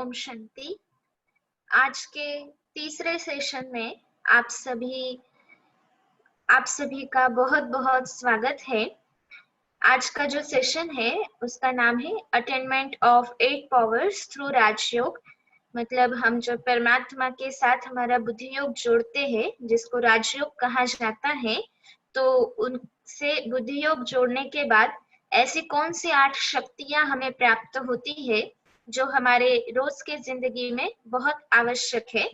ओम शांति। आज के तीसरे सेशन में आप सभी का बहुत बहुत स्वागत है। आज का जो सेशन है उसका नाम है अटेनमेंट ऑफ 8 पावर्स थ्रू राजयोग। मतलब हम जो परमात्मा के साथ हमारा बुद्धि योग जोड़ते हैं जिसको राजयोग कहा जाता है, तो उनसे बुद्धि योग जोड़ने के बाद ऐसी कौन सी 8 शक्तियां हमें प्राप्त होती है जो हमारे रोज के जिंदगी में बहुत आवश्यक है।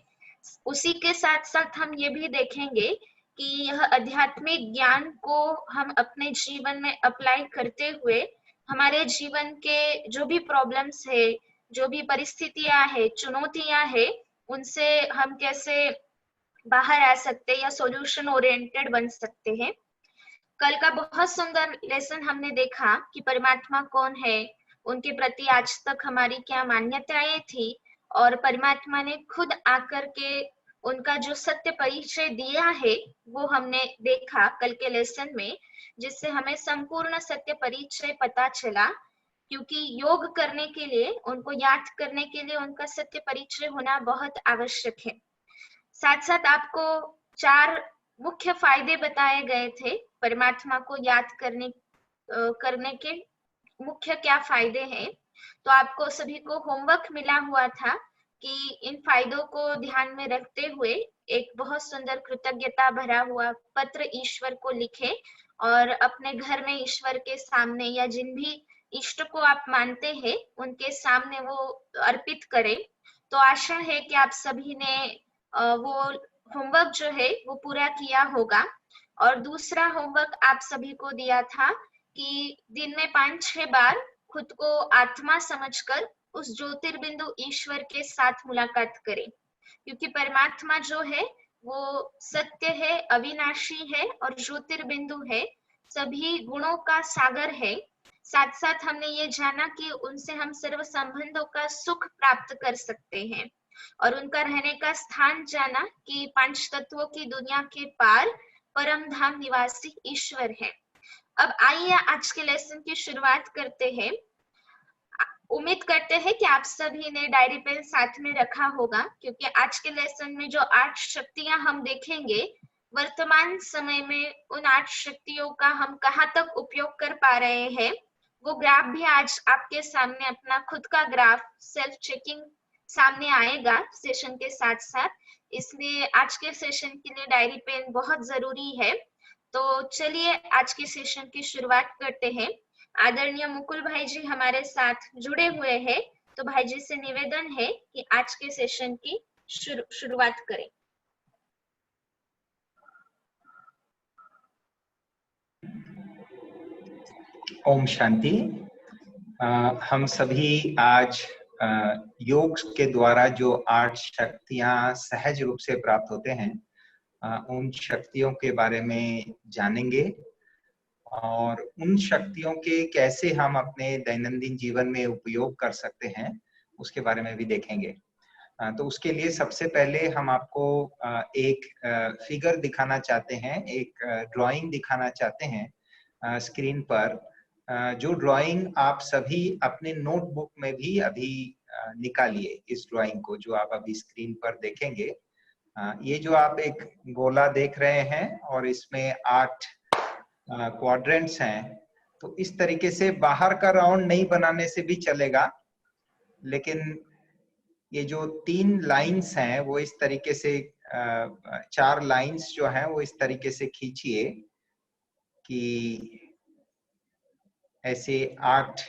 उसी के साथ साथ हम ये भी देखेंगे कि यह आध्यात्मिक ज्ञान को हम अपने जीवन में अप्लाई करते हुए हमारे जीवन के जो भी प्रॉब्लम्स है, जो भी परिस्थितियां है, चुनौतियां है, उनसे हम कैसे बाहर आ सकते हैं या सॉल्यूशन ओरिएंटेड बन सकते हैं। कल का बहुत सुंदर लेसन हमने देखा कि परमात्मा कौन है, उनके प्रति आज तक हमारी क्या मान्यताएं थी, और परमात्मा ने खुद आकर के उनका जो सत्य परिचय दिया है वो हमने देखा कल के लेसन में, जिससे हमें संपूर्ण सत्य परिचय पता चला। क्योंकि योग करने के लिए, उनको याद करने के लिए उनका सत्य परिचय होना बहुत आवश्यक है। साथ साथ आपको 4 मुख्य फायदे बताए गए थे परमात्मा को याद करने के मुख्य क्या फायदे हैं। तो आपको सभी को होमवर्क मिला हुआ था कि इन फायदों को ध्यान में रखते हुए एक बहुत सुंदर कृतज्ञता भरा हुआ पत्र ईश्वर को लिखे और अपने घर में ईश्वर के सामने या जिन भी इष्ट को आप मानते हैं उनके सामने वो अर्पित करें। तो आशा है कि आप सभी ने वो होमवर्क जो है वो पूरा किया होगा। और दूसरा होमवर्क आप सभी को दिया था कि दिन में 5-6 बार खुद को आत्मा समझकर उस ज्योतिर्बिंदु ईश्वर के साथ मुलाकात करें, क्योंकि परमात्मा जो है वो सत्य है, अविनाशी है और ज्योतिर्बिंदु है, सभी गुणों का सागर है। साथ साथ हमने ये जाना कि उनसे हम सर्व संबंधों का सुख प्राप्त कर सकते हैं और उनका रहने का स्थान जाना कि 5 तत्वों की दुनिया के पार परम धाम निवासी ईश्वर है। अब आइए आज के लेसन की शुरुआत करते हैं। उम्मीद करते हैं कि आप सभी ने डायरी पेन साथ में रखा होगा, क्योंकि आज के लेसन में जो 8 शक्तियां हम देखेंगे, वर्तमान समय में उन 8 शक्तियों का हम कहाँ तक उपयोग कर पा रहे हैं, वो ग्राफ भी आज आपके सामने, अपना खुद का ग्राफ सेल्फ चेकिंग सामने आएगा सेशन के साथ साथ। इसलिए आज के सेशन के लिए डायरी पेन बहुत जरूरी है। तो चलिए आज के सेशन की शुरुआत करते हैं। आदरणीय मुकुल भाई जी हमारे साथ जुड़े हुए हैं, तो भाई जी से निवेदन है कि आज के सेशन की शुरुआत करें। ओम शांति। हम सभी आज योग के द्वारा जो 8 शक्तियां सहज रूप से प्राप्त होते हैं, उन शक्तियों के बारे में जानेंगे और उन शक्तियों के कैसे हम अपने दैनंदिन जीवन में उपयोग कर सकते हैं उसके बारे में भी देखेंगे। तो उसके लिए सबसे पहले हम आपको एक फिगर दिखाना चाहते हैं, एक ड्राइंग दिखाना चाहते हैं स्क्रीन पर, जो ड्राइंग आप सभी अपने नोटबुक में भी अभी निकालिए। इस ड्राइंग को जो आप अभी स्क्रीन पर देखेंगे, ये जो आप एक गोला देख रहे हैं और इसमें 8 क्वाड्रेंट्स हैं, तो इस तरीके से बाहर का राउंड नहीं बनाने से भी चलेगा, लेकिन ये जो 3 लाइंस हैं वो इस तरीके से 4 लाइंस जो हैं वो इस तरीके से खींचिए कि ऐसे 8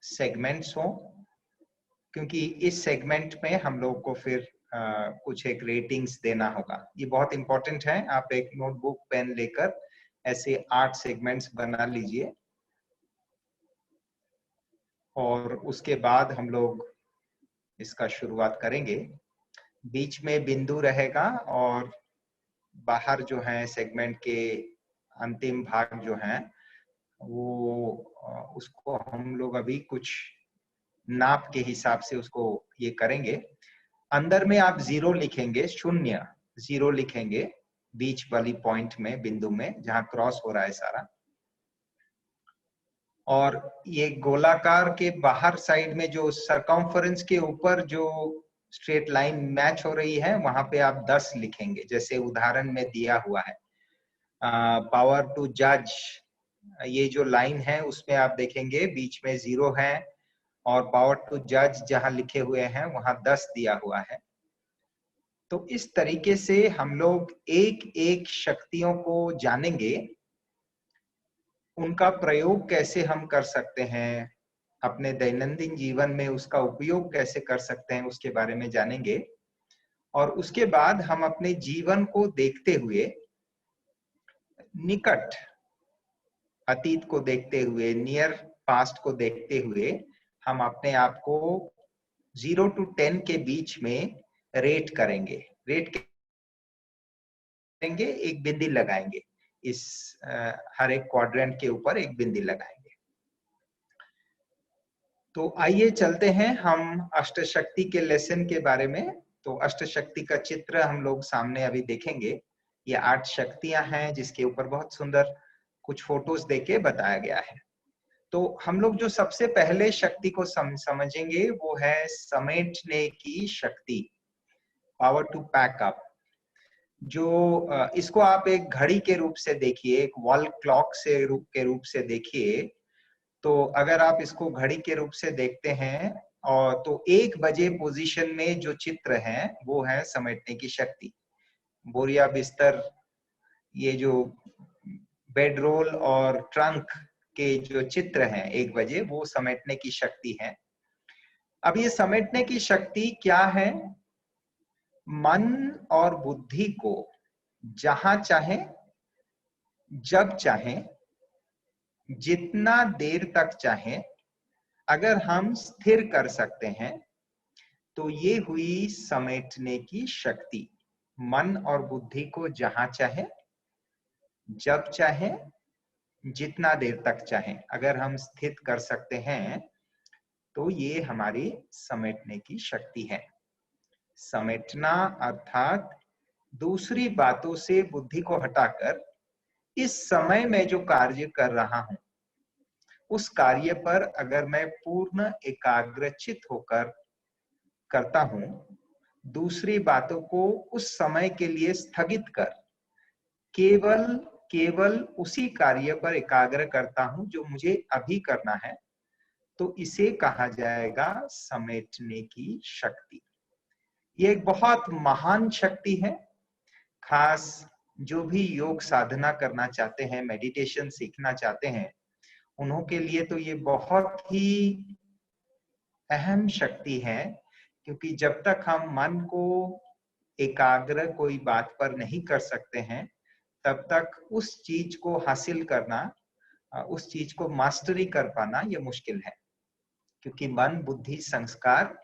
सेगमेंट्स हों, क्योंकि इस सेगमेंट में हम लोग को फिर कुछ एक रेटिंग्स देना होगा। ये बहुत इंपॉर्टेंट है। आप एक नोटबुक पेन लेकर ऐसे 8 सेगमेंट्स बना लीजिए और उसके बाद हम लोग इसका शुरुआत करेंगे। बीच में बिंदु रहेगा और बाहर जो है सेगमेंट के अंतिम भाग जो है वो उसको हम लोग अभी कुछ नाप के हिसाब से उसको ये करेंगे। अंदर में आप 0 लिखेंगे, 0 लिखेंगे बीच वाली पॉइंट में, बिंदु में जहां क्रॉस हो रहा है सारा। और ये गोलाकार के बाहर साइड में जो सरकमफरेंस के ऊपर जो स्ट्रेट लाइन मैच हो रही है, वहां पे आप 10 लिखेंगे, जैसे उदाहरण में दिया हुआ है। पावर टू जज, ये जो लाइन है उसमें आप देखेंगे बीच में 0 है, और पावर टू जज जहां लिखे हुए हैं वहां 10 दिया हुआ है। तो इस तरीके से हम लोग एक एक शक्तियों को जानेंगे, उनका प्रयोग कैसे हम कर सकते हैं, अपने दैनंदिन जीवन में उसका उपयोग कैसे कर सकते हैं, उसके बारे में जानेंगे। और उसके बाद हम अपने जीवन को देखते हुए, निकट अतीत को देखते हुए, नियर पास्ट को देखते हुए, हम अपने आप को 0 to 10 के बीच में रेट करेंगे। रेट करेंगे, एक बिंदी लगाएंगे, इस हर एक क्वाड्रेंट के ऊपर एक बिंदी लगाएंगे। तो आइए चलते हैं हम अष्टशक्ति के लेसन के बारे में। तो अष्टशक्ति का चित्र हम लोग सामने अभी देखेंगे। ये 8 शक्तियां हैं जिसके ऊपर बहुत सुंदर कुछ फोटोज देके बताया गया है। तो हम लोग जो सबसे पहले शक्ति को समझेंगे वो है समेटने की शक्ति, पावर टू पैक अप। जो इसको आप एक घड़ी के रूप से देखिए, एक वॉल क्लॉक के रूप से देखिए। तो अगर आप इसको घड़ी के रूप से देखते हैं, और तो 1 बजे पोजीशन में जो चित्र है वो है समेटने की शक्ति। बोरिया, बिस्तर, ये जो बेड रोल और ट्रंक के जो चित्र हैं 1 बजे, वो समेटने की शक्ति है। अब ये समेटने की शक्ति क्या है? मन और बुद्धि को जहां चाहे, जब चाहे, जितना देर तक चाहे अगर हम स्थिर कर सकते हैं, तो ये हुई समेटने की शक्ति। मन और बुद्धि को जहां चाहे, जब चाहे, जितना देर तक चाहे अगर हम स्थित कर सकते हैं, तो ये हमारी समेटने की शक्ति है। समेटना अर्थात दूसरी बातों से बुद्धि को हटाकर इस समय में जो कार्य कर रहा हूं, उस कार्य पर अगर मैं पूर्ण एकाग्रचित होकर करता हूं, दूसरी बातों को उस समय के लिए स्थगित कर केवल उसी कार्य पर एकाग्र करता हूं जो मुझे अभी करना है, तो इसे कहा जाएगा समेटने की शक्ति। ये एक बहुत महान शक्ति है। खास जो भी योग साधना करना चाहते हैं, मेडिटेशन सीखना चाहते हैं, उन्हों के लिए तो ये बहुत ही अहम शक्ति है। क्योंकि जब तक हम मन को एकाग्र कोई बात पर नहीं कर सकते हैं, तब तक उस चीज को हासिल करना, उस चीज को मास्टरी कर पाना ये मुश्किल है। क्योंकि मन, बुद्धि, संस्कार,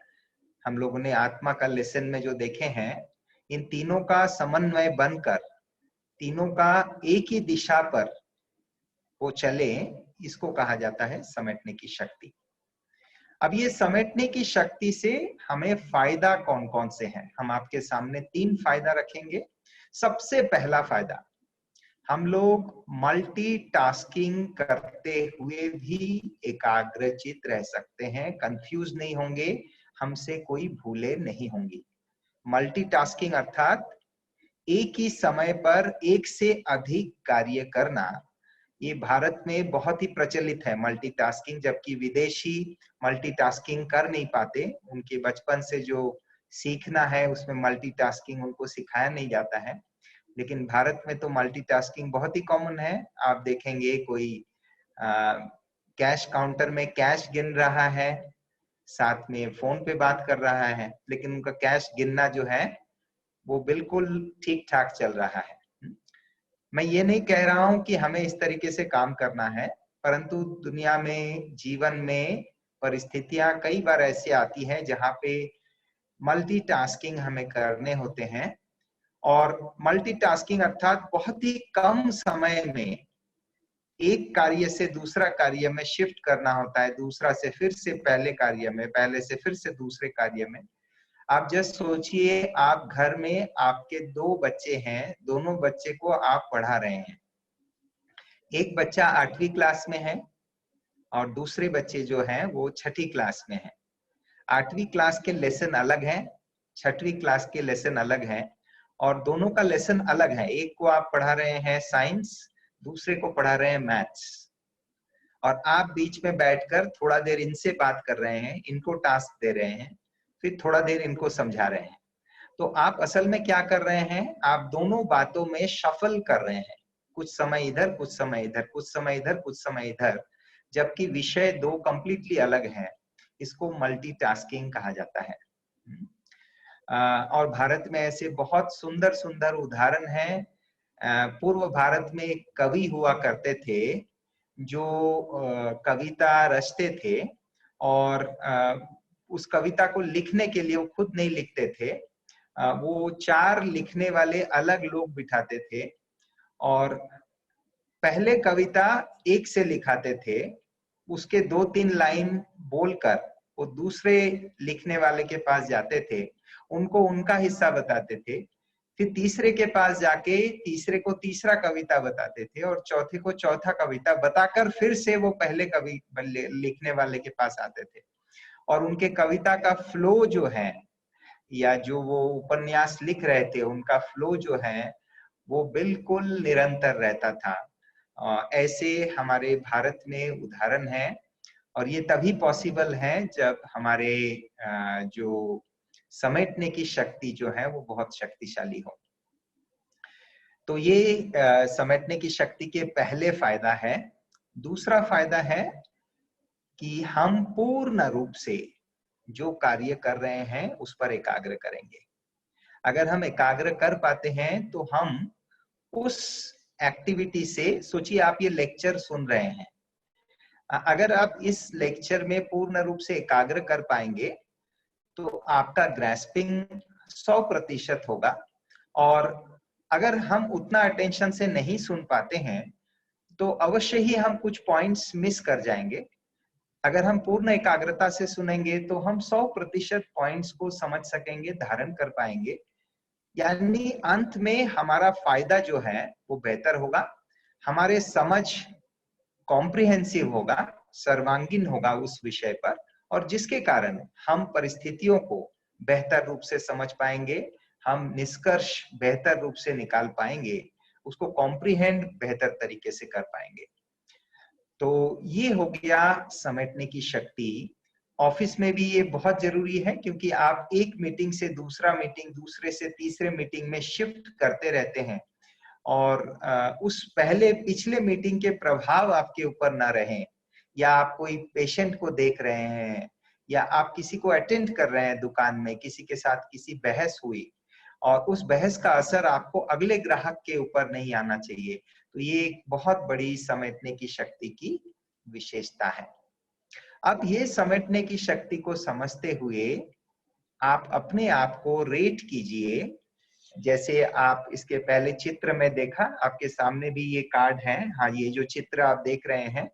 हम लोगों ने आत्मा का लेसन में जो देखे हैं, इन तीनों का समन्वय बनकर, तीनों का एक ही दिशा पर वो चले, इसको कहा जाता है समेटने की शक्ति। अब ये समेटने की शक्ति से हमें फायदा कौन कौन से हैं, हम आपके सामने 3 फायदा रखेंगे। सबसे पहला फायदा, हम लोग मल्टीटास्किंग करते हुए भी एकाग्रचित रह सकते हैं, कंफ्यूज नहीं होंगे, हमसे कोई भूले नहीं होंगी। मल्टीटास्किंग अर्थात एक ही समय पर एक से अधिक कार्य करना। ये भारत में बहुत ही प्रचलित है मल्टीटास्किंग, जबकि विदेशी मल्टीटास्किंग कर नहीं पाते। उनके बचपन से जो सीखना है उसमें मल्टीटास्किंग उनको सिखाया नहीं जाता है। लेकिन भारत में तो मल्टीटास्किंग बहुत ही कॉमन है। आप देखेंगे कोई कैश काउंटर में कैश गिन रहा है, साथ में फोन पे बात कर रहा है, लेकिन उनका कैश गिनना जो है वो बिल्कुल ठीक ठाक चल रहा है। मैं ये नहीं कह रहा हूं कि हमें इस तरीके से काम करना है, परंतु दुनिया में, जीवन में परिस्थितियां कई बार ऐसी आती हैं जहां पे मल्टीटास्किंग हमें करने होते हैं। और मल्टीटास्किंग अर्थात बहुत ही कम समय में एक कार्य से दूसरा कार्य में शिफ्ट करना होता है, दूसरा से फिर से पहले कार्य में, पहले से फिर से दूसरे कार्य में। आप जस्ट सोचिए, आप घर में आपके 2 बच्चे हैं, दोनों बच्चे को आप पढ़ा रहे हैं। एक बच्चा 8वीं क्लास में है और दूसरे बच्चे जो हैं वो 6ठी क्लास में हैं। 8वीं क्लास के लेसन अलग हैं, 6वीं क्लास के लेसन अलग हैं, और दोनों का लेसन अलग है। एक को आप पढ़ा रहे हैं साइंस, दूसरे को पढ़ा रहे हैं मैथ्स, और आप बीच में बैठकर थोड़ा देर इनसे बात कर रहे हैं, इनको टास्क दे रहे हैं, फिर थोड़ा देर इनको समझा रहे हैं। तो आप असल में क्या कर रहे हैं, आप दोनों बातों में शफल कर रहे हैं, कुछ समय इधर, कुछ समय इधर, कुछ समय इधर, कुछ समय इधर, जबकि विषय दो कंप्लीटली अलग है। इसको मल्टीटास्किंग कहा जाता है। और भारत में ऐसे बहुत सुंदर सुंदर उदाहरण हैं। पूर्व भारत में एक कवि हुआ करते थे जो कविता रचते थे, और उस कविता को लिखने के लिए वो खुद नहीं लिखते थे, वो 4 लिखने वाले अलग लोग बिठाते थे, और पहले कविता एक से लिखाते थे, उसके 2-3 लाइन बोलकर वो दूसरे लिखने वाले के पास जाते थे, उनको उनका हिस्सा बताते थे, फिर तीसरे के पास जाके तीसरे को तीसरा कविता बताते थे, और चौथे को चौथा कविता बताकर फिर से वो पहले कवि लिखने वाले के पास आते थे। और उनके कविता का फ्लो जो है, या जो वो उपन्यास लिख रहे थे, उनका फ्लो जो है वो बिल्कुल निरंतर रहता था। ऐसे हमारे भारत में उदाहरण है, और ये तभी पॉसिबल है जब हमारे जो समेटने की शक्ति जो है वो बहुत शक्तिशाली हो। तो ये समेटने की शक्ति के पहले फायदा है। दूसरा फायदा है कि हम पूर्ण रूप से जो कार्य कर रहे हैं उस पर एकाग्र करेंगे। अगर हम एकाग्र कर पाते हैं तो हम उस एक्टिविटी से, सोचिए आप ये लेक्चर सुन रहे हैं, अगर आप इस लेक्चर में पूर्ण रूप से एकाग्र कर पाएंगे तो आपका ग्रास्पिंग 100% होगा। और अगर हम उतना अटेंशन से नहीं सुन पाते हैं तो अवश्य ही हम कुछ पॉइंट्स मिस कर जाएंगे। अगर हम पूर्ण एकाग्रता से सुनेंगे तो हम 100% पॉइंट्स को समझ सकेंगे, धारण कर पाएंगे। यानी अंत में हमारा फायदा जो है वो बेहतर होगा, हमारे समझ कॉम्प्रिहेंसिव होगा, सर्वांगीण होगा उस विषय पर, और जिसके कारण हम परिस्थितियों को बेहतर रूप से समझ पाएंगे, हम निष्कर्ष बेहतर रूप से निकाल पाएंगे, उसको कॉम्प्रिहेंड बेहतर तरीके से कर पाएंगे। तो ये हो गया समेटने की शक्ति। ऑफिस में भी ये बहुत जरूरी है, क्योंकि आप एक मीटिंग से दूसरा मीटिंग, दूसरे से तीसरे मीटिंग में शिफ्ट करते रहते हैं, और उस पिछले मीटिंग के प्रभाव आपके ऊपर ना रहें, या आप कोई पेशेंट को देख रहे हैं, या आप किसी को अटेंड कर रहे हैं दुकान में, किसी के साथ किसी बहस हुई, और उस बहस का असर आपको अगले ग्राहक के ऊपर नहीं आना चाहिए। तो ये एक बहुत बड़ी समेटने की शक्ति की विशेषता है। अब ये समेटने की शक्ति को समझते हुए आप अपने आप को रेट कीजिए। जैसे आप इसके पहले चित्र में देखा, आपके सामने भी ये कार्ड है। हाँ, ये जो चित्र आप देख रहे हैं,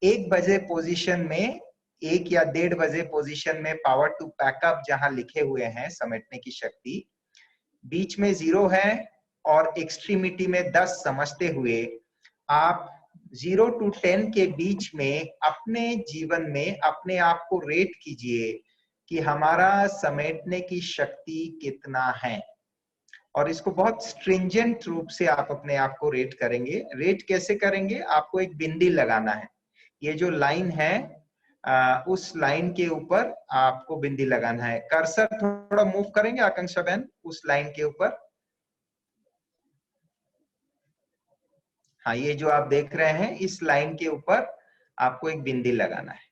1 बजे पोजीशन में, 1 या 1:30 बजे पोजीशन में पावर टू पैकअप जहां लिखे हुए हैं समेटने की शक्ति, बीच में 0 है, और एक्सट्रीमिटी में 10 समझते हुए आप 0 to 10 के बीच में अपने जीवन में अपने आप को रेट कीजिए कि हमारा समेटने की शक्ति कितना है। और इसको बहुत स्ट्रिंजेंट रूप से आप अपने आप को रेट करेंगे। रेट कैसे करेंगे? आपको एक बिंदी लगाना है। ये जो लाइन है, उस लाइन के ऊपर आपको बिंदी लगाना है। कर्सर थोड़ा मूव करेंगे आकांक्षा बहन उस लाइन के ऊपर? हाँ, ये जो आप देख रहे हैं, इस लाइन के ऊपर आपको एक बिंदी लगाना है।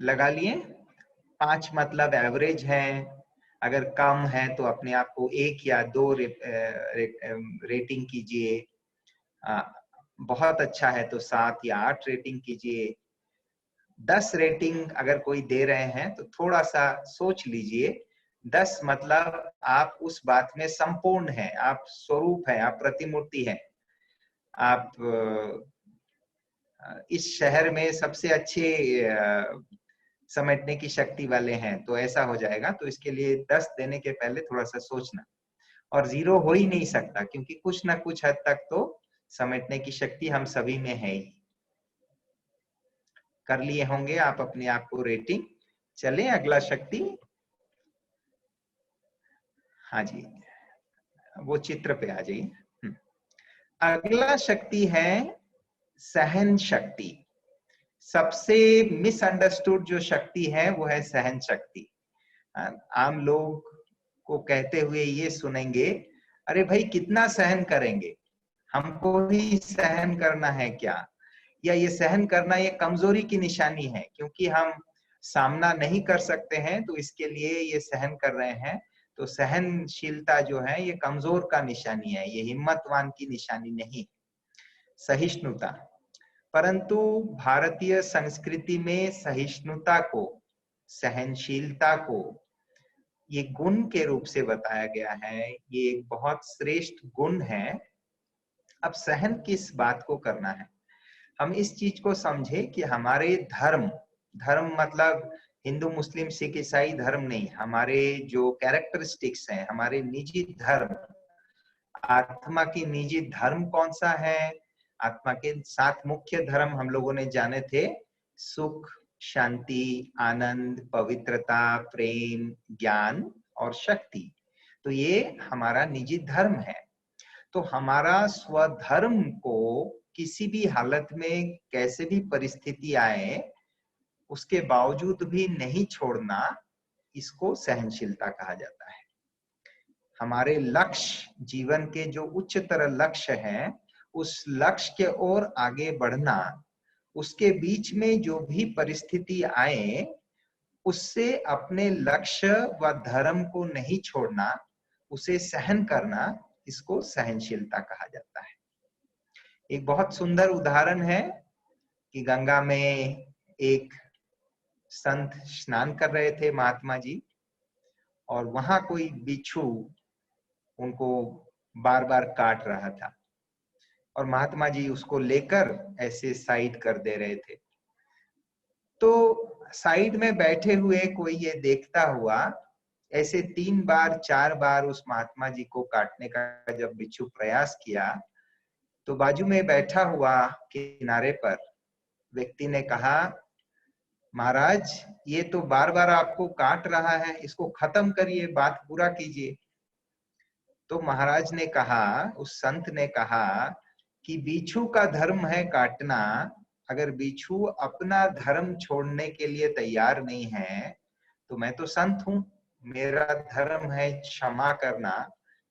लगा लिए? 5 मतलब एवरेज है, अगर कम है तो अपने आप को 1 या 2 रेटिंग कीजिए, बहुत अच्छा है तो 7 या 8 रेटिंग कीजिए। 10 रेटिंग अगर कोई दे रहे हैं तो थोड़ा सा सोच लीजिए। 10 मतलब आप उस बात में संपूर्ण हैं, आप स्वरूप हैं, आप प्रतिमूर्ति हैं, आप इस शहर में सबसे अच्छे समेटने की शक्ति वाले हैं, तो ऐसा हो जाएगा। तो इसके लिए 10 देने के पहले थोड़ा सा सोचना। और 0 हो ही नहीं सकता, क्योंकि कुछ ना कुछ हद तक तो समेटने की शक्ति हम सभी में है ही। कर लिए होंगे आप अपने आप को रेटिंग। चलें अगला शक्ति। हाँ जी, वो चित्र पे आ जाइए। अगला शक्ति है सहन शक्ति। सबसे मिसअंडरस्टूड जो शक्ति है वो है सहन शक्ति। आम लोग को कहते हुए ये सुनेंगे, अरे भाई कितना सहन करेंगे, हमको ही सहन करना है क्या, या ये सहन करना ये कमजोरी की निशानी है, क्योंकि हम सामना नहीं कर सकते हैं तो इसके लिए ये सहन कर रहे हैं। तो सहनशीलता जो है ये कमजोर का निशानी है, ये हिम्मतवान की निशानी नहीं। सहिष्णुता, परंतु भारतीय संस्कृति में सहिष्णुता को, सहनशीलता को ये गुण के रूप से बताया गया है। ये एक बहुत श्रेष्ठ गुण है। अब सहन किस बात को करना है, हम इस चीज को समझे कि हमारे धर्म, धर्म मतलब हिंदू मुस्लिम सिख ईसाई धर्म नहीं, हमारे जो कैरेक्टरिस्टिक्स हैं, हमारे निजी धर्म, आत्मा की निजी धर्म कौन सा है। आत्मा के 7 मुख्य धर्म हम लोगों ने जाने थे, सुख, शांति, आनंद, पवित्रता, प्रेम, ज्ञान और शक्ति। तो ये हमारा निजी धर्म है। तो हमारा स्वधर्म को किसी भी हालत में, कैसे भी परिस्थिति आए, उसके बावजूद भी नहीं छोड़ना, इसको सहनशीलता कहा जाता है। हमारे लक्ष्य, जीवन के जो उच्चतर लक्ष्य है, उस लक्ष्य के ओर आगे बढ़ना, उसके बीच में जो भी परिस्थिति आए उससे अपने लक्ष्य व धर्म को नहीं छोड़ना, उसे सहन करना, इसको सहनशीलता कहा जाता है। एक बहुत सुंदर उदाहरण है कि गंगा में एक संत स्नान कर रहे थे, महात्मा जी, और वहां कोई बिच्छू उनको बार बार काट रहा था और महात्मा जी उसको लेकर ऐसे साइड कर दे रहे थे। तो साइड में बैठे हुए कोई ये देखता हुआ ऐसे 3 बार 4 बार उस महात्मा जी को काटने का जब बिच्छू प्रयास किया, तो बाजू में बैठा हुआ किनारे पर व्यक्ति ने कहा, महाराज ये तो बार बार आपको काट रहा है, इसको खत्म करिए, बात पूरा कीजिए। तो महाराज ने कहा, उस संत ने कहा कि बिच्छू का धर्म है काटना, अगर बिच्छू अपना धर्म छोड़ने के लिए तैयार नहीं है तो मैं तो संत हूं, मेरा धर्म है क्षमा करना,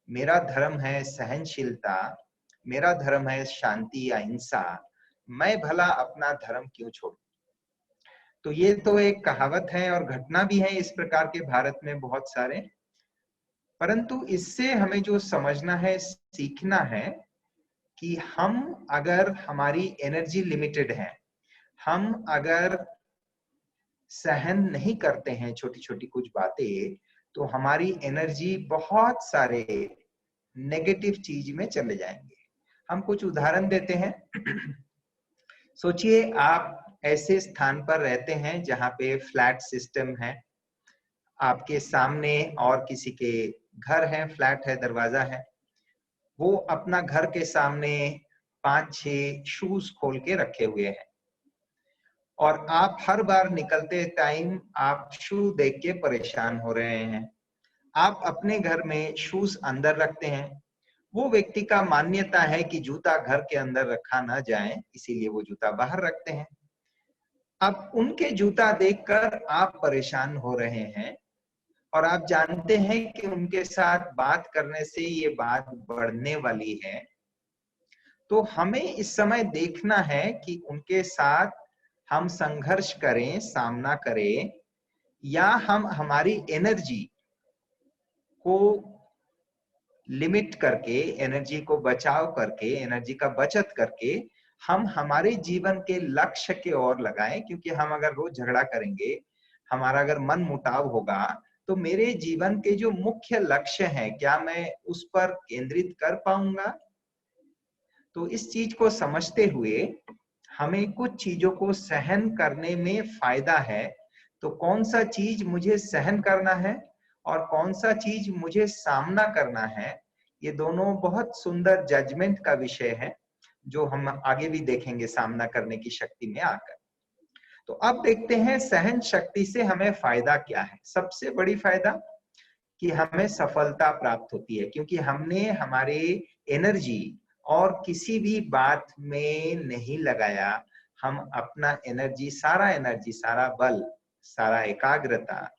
मेरा धर्म है सहनशीलता, मेरा धर्म है शांति, अहिंसा, मैं भला अपना धर्म क्यों छोड़ूं। तो ये तो एक कहावत है और घटना भी है इस प्रकार के भारत में बहुत सारे। परंतु इससे हमें जो समझना है, सीखना है कि हम अगर, हमारी एनर्जी लिमिटेड है, हम अगर सहन नहीं करते हैं छोटी छोटी कुछ बातें, तो हमारी एनर्जी बहुत सारे नेगेटिव चीज में चले जाएंगे। हम कुछ उदाहरण देते हैं। सोचिए आप ऐसे स्थान पर रहते हैं जहां पे फ्लैट सिस्टम है, आपके सामने और किसी के घर है, फ्लैट है, दरवाजा है, वो अपना घर के सामने 5-6 शूज खोल के रखे हुए हैं और आप हर बार निकलते टाइम आप शू देख के परेशान हो रहे हैं। आप अपने घर में शूज अंदर रखते हैं, वो व्यक्ति का मान्यता है कि जूता घर के अंदर रखा ना जाए, इसीलिए वो जूता बाहर रखते हैं। अब उनके जूता देखकर आप परेशान हो रहे हैं और आप जानते हैं कि उनके साथ बात करने से ये बात बढ़ने वाली है। तो हमें इस समय देखना है कि उनके साथ हम संघर्ष करें, सामना करें, या हम हमारी एनर्जी को लिमिट करके, एनर्जी को बचाव करके, एनर्जी का बचत करके हम हमारे जीवन के लक्ष्य के ओर लगाएं। क्योंकि हम अगर रोज झगड़ा करेंगे, हमारा अगर मन मुटाव होगा, तो मेरे जीवन के जो मुख्य लक्ष्य है, क्या मैं उस पर केंद्रित कर पाऊंगा। तो इस चीज को समझते हुए हमें कुछ चीजों को सहन करने में फायदा है। तो कौन सा चीज मुझे सहन करना है और कौन सा चीज मुझे सामना करना है, ये दोनों बहुत सुंदर जजमेंट का विषय है, जो हम आगे भी देखेंगे सामना करने की शक्ति में आकर। तो अब देखते हैं सहन शक्ति से हमें फायदा क्या है। सबसे बड़ी फायदा कि हमें सफलता प्राप्त होती है, क्योंकि हमने हमारे एनर्जी और किसी भी बात में नहीं लगाया। हम अपना एनर्जी, सारा बल, सारा एकाग्रता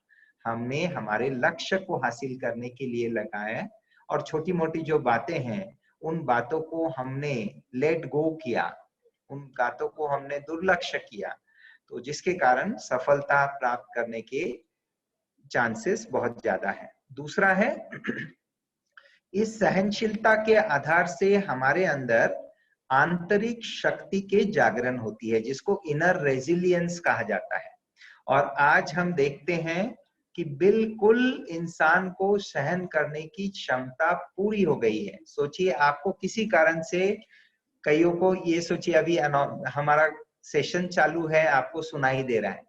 हमने हमारे लक्ष्य को हासिल करने के लिए लगाया। और छोटी मोटी जो बातें हैं उन बातों को हमने लेट गो किया, उन बातों को हमने दुर्लक्ष्य किया, तो जिसके कारण सफलता प्राप्त करने के चांसेस बहुत ज्यादा है। दूसरा है, इस सहनशीलता के आधार से हमारे अंदर आंतरिक शक्ति के जागरण होती है, जिसको इनर रेजिलियंस कहा जाता है। और आज हम देखते हैं कि बिल्कुल इंसान को सहन करने की क्षमता पूरी हो गई है। सोचिए, आपको किसी कारण से, कईयों को ये सोचिए, अभी हमारा सेशन चालू है, आपको सुनाई दे रहा है,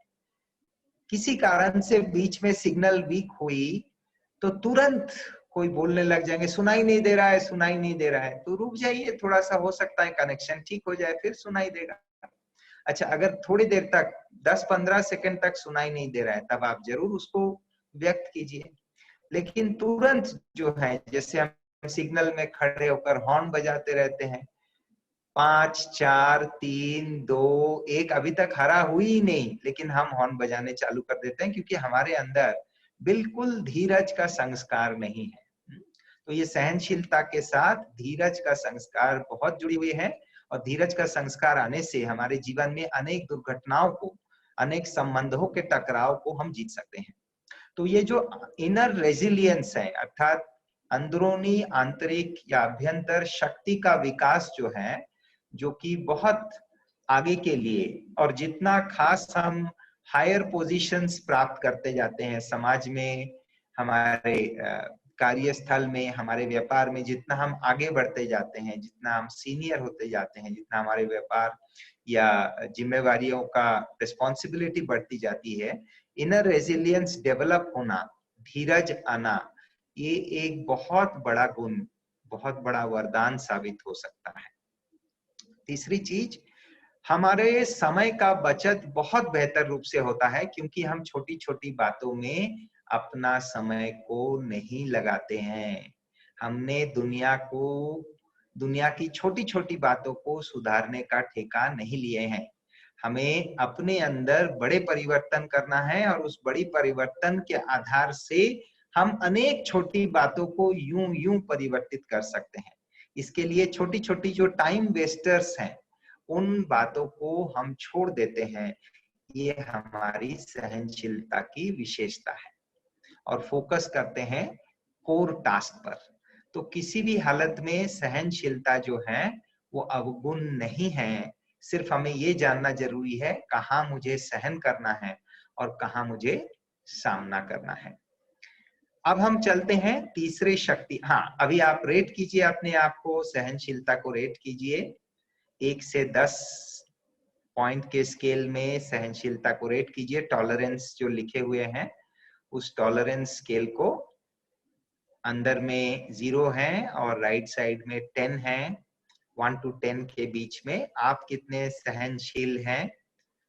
किसी कारण से बीच में सिग्नल वीक हुई तो तुरंत कोई बोलने लग जाएंगे सुनाई नहीं दे रहा है, सुनाई नहीं दे रहा है। तो रुक जाइए, थोड़ा सा हो सकता है कनेक्शन ठीक हो जाए, फिर सुनाई देगा। अच्छा, अगर थोड़ी देर तक 10-15 सेकंड तक सुनाई नहीं दे रहा है, तब आप जरूर उसको व्यक्त कीजिए। लेकिन तुरंत जो है, जैसे हम सिग्नल में खड़े होकर हॉर्न बजाते रहते हैं, 5 4 3 2 1, अभी तक हरा हुई ही नहीं, लेकिन हम हॉर्न बजाने चालू कर देते हैं, क्योंकि हमारे अंदर बिल्कुल धीरज का संस्कार नहीं है। तो ये सहनशीलता के साथ धीरज का संस्कार बहुत जुड़ी हुई है, और धीरज का संस्कार आने से हमारे जीवन में अनेक दुर्घटनाओं को, अनेक संबंधों के टकराव को हम जीत सकते हैं। तो ये जो इनर रेजिलियंस है, अर्थात अंदरूनी, आंतरिक या अभ्यंतर शक्ति का विकास जो है, जो कि बहुत आगे के लिए, और जितना खास हम हायर पोजीशंस प्राप्त करते जाते हैं समाज में, हमारे कार्यस्थल में, हमारे व्यापार में, जितना हम आगे बढ़ते जाते हैं, जितना हम सीनियर होते जाते हैं, जितना हमारे व्यापार या जिम्मेवारियों का रिस्पॉन्सिबिलिटी बढ़ती जाती है, इनर रेजिलियंस डेवलप होना, धीरज आना, ये एक बहुत बड़ा गुण, बहुत बड़ा वरदान साबित हो सकता है। तीसरी चीज, हमारे समय का बचत बहुत बेहतर रूप से होता है, क्योंकि हम छोटी छोटी बातों में अपना समय को नहीं लगाते हैं। हमने दुनिया की छोटी छोटी बातों को सुधारने का ठेका नहीं लिए हैं। हमें अपने अंदर बड़े परिवर्तन करना है, और उस बड़ी परिवर्तन के आधार से हम अनेक छोटी बातों को यूं यूं परिवर्तित कर सकते हैं। इसके लिए छोटी छोटी जो टाइम वेस्टर्स हैं, उन बातों को हम छोड़ देते हैं। ये हमारी सहनशीलता की विशेषता है, और फोकस करते हैं कोर टास्क पर। तो किसी भी हालत में सहनशीलता जो है वो अवगुण नहीं है। सिर्फ हमें ये जानना जरूरी है कहाँ मुझे सहन करना है और कहाँ मुझे सामना करना है। अब हम चलते हैं तीसरे शक्ति। हाँ, अभी आप रेट कीजिए अपने आप को, सहनशीलता को रेट कीजिए 1 से 10 पॉइंट के स्केल में सहनशीलता को रेट कीजिए। टॉलरेंस जो लिखे हुए हैं, उस टॉलरेंस स्केल को अंदर में 0 है और राइट साइड में 10 है। 1 to 10 के बीच में आप कितने सहनशील हैं?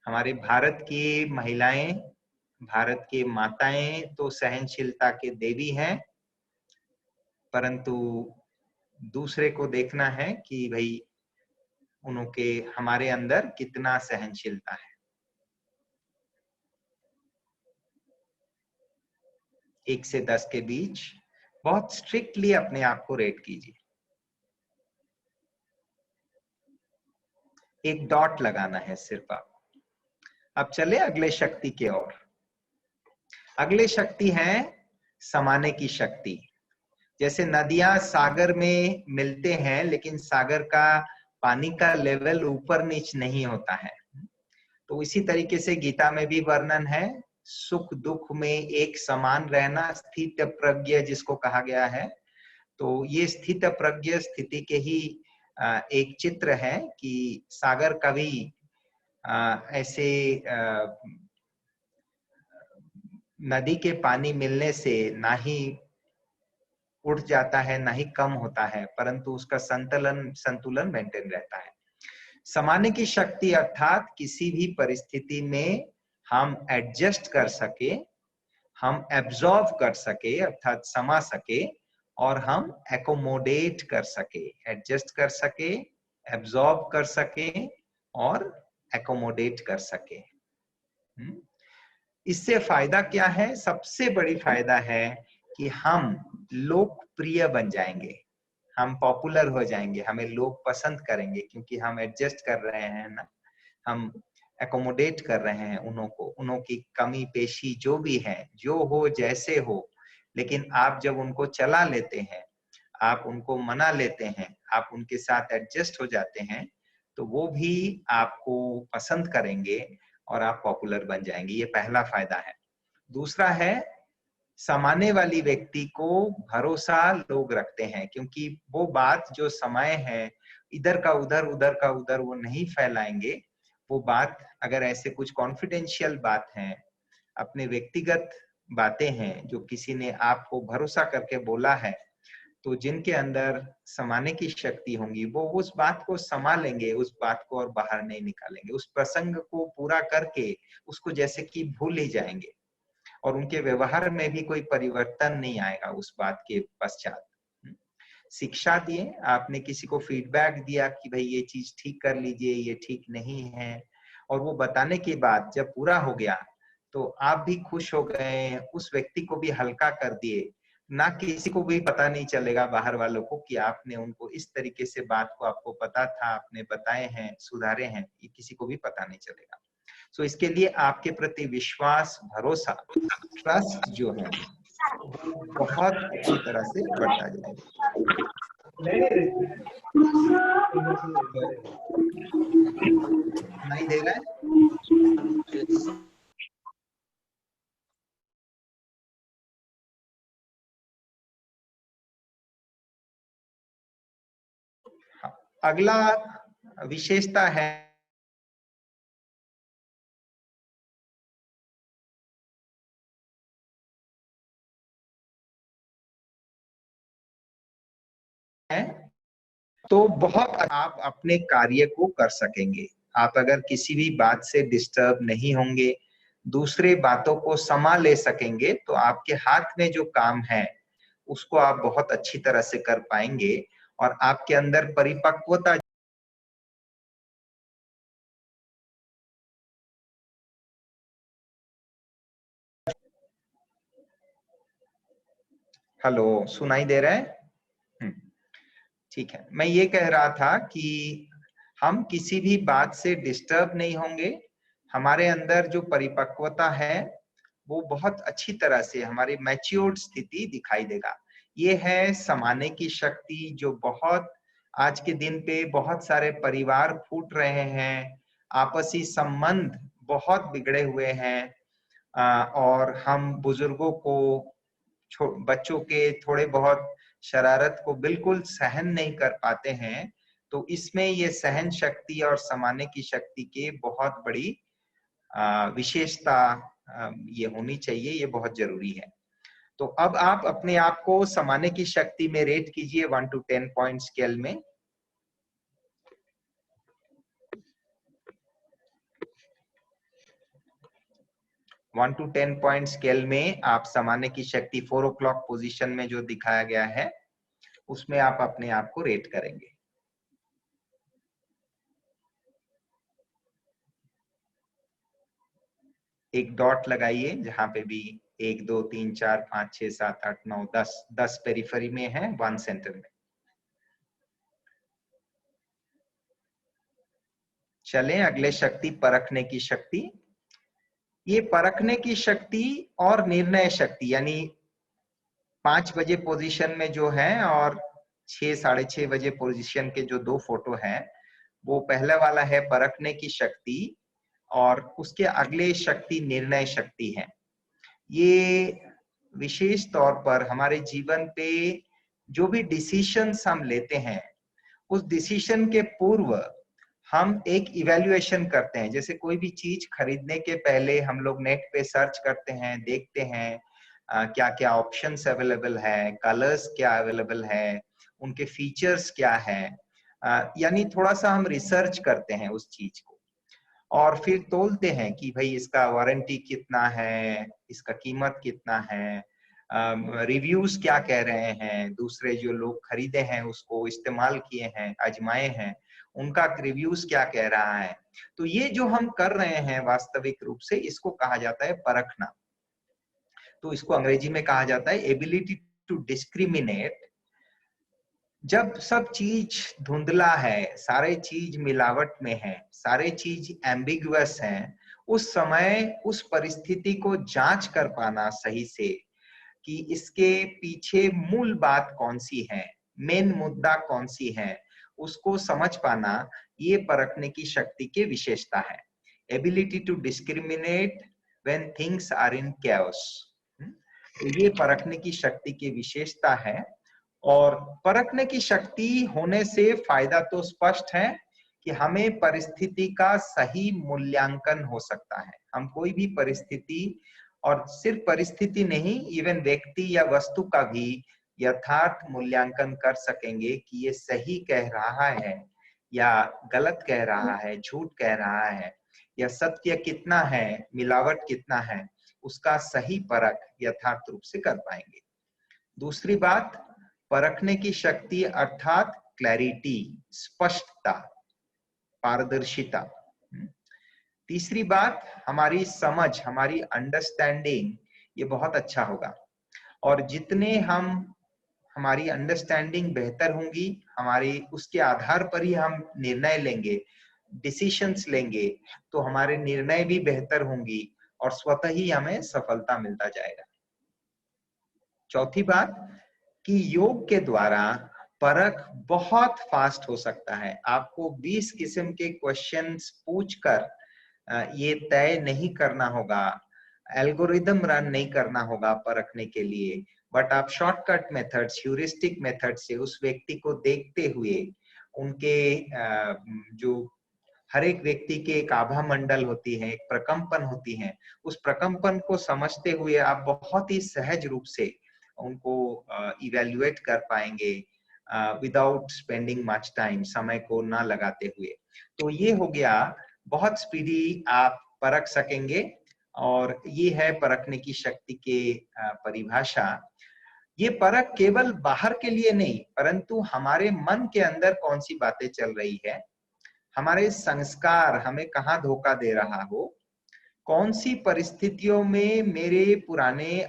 हमारे भारत की महिलाएं, भारत की माताएं तो सहनशीलता के देवी हैं, परंतु दूसरे को देखना है कि भाई उनके, हमारे अंदर कितना सहनशीलता है। 1 से 10 के बीच बहुत स्ट्रिक्टली अपने आप को रेट कीजिए। एक डॉट लगाना है सिर्फ आप। अब चले अगले शक्ति की ओर। अगले शक्ति है समाने की शक्ति। जैसे नदियां सागर में मिलते हैं, लेकिन सागर का पानी का लेवल ऊपर नीच नहीं होता है। तो इसी तरीके से गीता में भी वर्णन है, सुख दुख में एक समान रहना, स्थित प्रज्ञ जिसको कहा गया है। तो ये स्थित प्रज्ञ स्थिति के ही एक चित्र है कि सागर कभी ऐसे नदी के पानी मिलने से ना ही उठ जाता है ना ही कम होता है, परंतु उसका संतुलन मेंटेन रहता है। समाने की शक्ति अर्थात किसी भी परिस्थिति में हम एडजस्ट कर सके, हम एब्जॉर्व कर सके अर्थात समा सके, और हम एकोमोडेट कर सके, एडजस्ट कर सके, एब्जॉर्ब कर सके और एकोमोडेट कर सके। इससे फायदा क्या है? सबसे बड़ी फायदा है कि हम लोकप्रिय बन जाएंगे, हम पॉपुलर हो जाएंगे, हमें लोग पसंद करेंगे, क्योंकि हम एडजस्ट कर रहे हैं ना, हम एकोमोडेट कर रहे हैं उन्हों की कमी पेशी जो भी है, जो हो जैसे हो, लेकिन आप जब उनको चला लेते हैं, आप उनको मना लेते हैं, आप उनके साथ एडजस्ट हो जाते हैं, तो वो भी आपको पसंद करेंगे और आप पॉपुलर बन जाएंगे। ये पहला फायदा है। दूसरा है, समाने वाली व्यक्ति को भरोसा लोग रखते हैं, क्योंकि वो बात जो समाये है इधर का उधर वो नहीं फैलाएंगे। वो बात अगर ऐसे कुछ कॉन्फिडेंशियल बात है, अपने व्यक्तिगत बातें हैं जो किसी ने आपको भरोसा करके बोला है, तो जिनके अंदर समाने की शक्ति होंगी वो उस बात को समा लेंगे, उस बात को और बाहर नहीं निकालेंगे, उस प्रसंग को पूरा करके उसको जैसे कि भूल ही जाएंगे, और उनके व्यवहार में भी कोई परिवर्तन नहीं आएगा उस बात के पश्चात। शिक्षा दिए, आपने किसी को फीडबैक दिया कि भाई ये चीज ठीक कर लीजिए, ये ठीक नहीं है, और वो बताने के बाद जब पूरा हो गया तो आप भी खुश हो गए, उस व्यक्ति को भी हल्का कर दिए, ना किसी को भी पता नहीं चलेगा बाहर वालों को कि आपने उनको इस तरीके से बात को आपको पता था, आपने बताए हैं, सुधारे हैं, ये किसी को भी पता नहीं चलेगा। सो इसके लिए आपके प्रति विश्वास, भरोसा, ट्रस्ट जो है बहुत अच्छी तरह से बढ़ता जाएगा। नहीं दे रहा है? अगला विशेषता है तो बहुत आप अपने कार्य को कर सकेंगे। आप अगर किसी भी बात से डिस्टर्ब नहीं होंगे, दूसरे बातों को समा ले सकेंगे, तो आपके हाथ में जो काम है उसको आप बहुत अच्छी तरह से कर पाएंगे, और आपके अंदर परिपक्वता हेलो, सुनाई दे रहा है? ठीक है। मैं ये कह रहा था कि हम किसी भी बात से डिस्टर्ब नहीं होंगे, हमारे अंदर जो परिपक्वता है वो बहुत अच्छी तरह से हमारी मैच्योर्ड स्थिति दिखाई देगा। ये है समाने की शक्ति, जो बहुत आज के दिन पे बहुत सारे परिवार फूट रहे हैं, आपसी संबंध बहुत बिगड़े हुए हैं, और हम बुजुर्गों को, बच्चों के थोड़े बहुत शरारत को बिल्कुल सहन नहीं कर पाते हैं। तो इसमें ये सहन शक्ति और समाने की शक्ति के बहुत बड़ी विशेषता ये होनी चाहिए, ये बहुत जरूरी है। तो अब आप अपने आप को समाने की शक्ति में रेट कीजिए 1 to 10 पॉइंट स्केल में। वन टू 10 पॉइंट स्केल में आप समाने की शक्ति 4 o'clock पोजीशन में जो दिखाया गया है उसमें आप अपने आप को रेट करेंगे। एक डॉट लगाइए जहां पे भी 1 2 3 4 5 6 7 8 9 10 पेरिफेरी में है, 1 सेंटर में। चलें अगले शक्ति, परखने की शक्ति। ये परखने की शक्ति और निर्णय शक्ति, यानी 5 बजे पोजीशन में जो है और 6 साढ़े 6 बजे पोजीशन के जो 2 फोटो हैं, वो पहले वाला है परखने की शक्ति, और उसके अगले शक्ति निर्णय शक्ति है। ये विशेष तौर पर हमारे जीवन पे जो भी डिसीजंस हम लेते हैं, उस डिसीजन के पूर्व हम एक इवैल्यूएशन करते हैं। जैसे कोई भी चीज खरीदने के पहले हम लोग नेट पे सर्च करते हैं, देखते हैं क्या क्या ऑप्शंस अवेलेबल है, कलर्स क्या अवेलेबल है, उनके फीचर्स क्या है, यानी थोड़ा सा हम रिसर्च करते हैं उस चीज को और फिर तोलते हैं कि भाई इसका वारंटी कितना है, इसका कीमत कितना है, रिव्यूज क्या कह रहे हैं, दूसरे जो लोग खरीदे हैं उसको इस्तेमाल किए हैं, आजमाए हैं, उनका रिव्यूज क्या कह रहा है। तो ये जो हम कर रहे हैं वास्तविक रूप से इसको कहा जाता है परखना। तो इसको अंग्रेजी में कहा जाता है एबिलिटी टू डिस्क्रिमिनेट। जब सब चीज धुंधला है, सारे चीज मिलावट में है, सारे चीज एम्बिगुअस हैं, उस समय उस परिस्थिति को जांच कर पाना सही से कि इसके पीछे मूल बात कौन सी है, मेन मुद्दा कौन सी है, उसको समझ पाना, ये परखने की शक्ति की विशेषता है। Ability to discriminate when things are in chaos. तो ये परखने की शक्ति की विशेषता है। और परखने की शक्ति होने से फायदा तो स्पष्ट है कि हमें परिस्थिति का सही मूल्यांकन हो सकता है। हम कोई भी परिस्थिति, और सिर्फ परिस्थिति नहीं, इवन व्यक्ति या वस्तु का भी यथार्थ मूल्यांकन कर सकेंगे कि ये सही कह रहा है या गलत कह रहा है, झूठ कह रहा है, या सत्य कितना है, मिलावट कितना है, उसका सही परख यथार्थ रूप से कर पाएंगे। दूसरी बात, परखने की शक्ति अर्थात क्लैरिटी, स्पष्टता, पारदर्शिता। तीसरी बात, हमारी समझ, हमारी अंडरस्टैंडिंग, ये बहुत अच्छा होगा। और जितने हमारी अंडरस्टैंडिंग बेहतर होंगी, हमारी उसके आधार पर ही हम निर्णय लेंगे, डिसीशंस लेंगे, तो हमारे निर्णय भी बेहतर होंगी और स्वतः ही हमें सफलता मिलता जाएगा। चौथी बात कि योग के द्वारा परख बहुत फास्ट हो सकता है। आपको 20 किस्म के क्वेश्चंस पूछकर ये तय नहीं करना होगा, एल्गोरिदम रन नहीं करना होगा परखने के लिए, बट आप शॉर्टकट मेथड्स, ह्यूरिस्टिक मेथड से उस व्यक्ति को देखते हुए, उनके जो हर एक व्यक्ति के एक आभा मंडल होती है, एक प्रकंपन होती है, उस प्रकंपन को समझते हुए आप बहुत ही सहज रूप से उनको इवेल्युएट कर पाएंगे विदाउट स्पेंडिंग मच टाइम, समय को ना लगाते हुए। तो ये हो गया, बहुत स्पीडी आप परख सकेंगे। और ये है परखने की शक्ति के परिभाषा। ये परख केवल बाहर के लिए नहीं, परंतु हमारे मन के अंदर कौन सी बातें चल रही है, हमारे संस्कार हमें कहाँ धोखा दे रहा हो, कौन सी परिस्थितियों में मेरे पुराने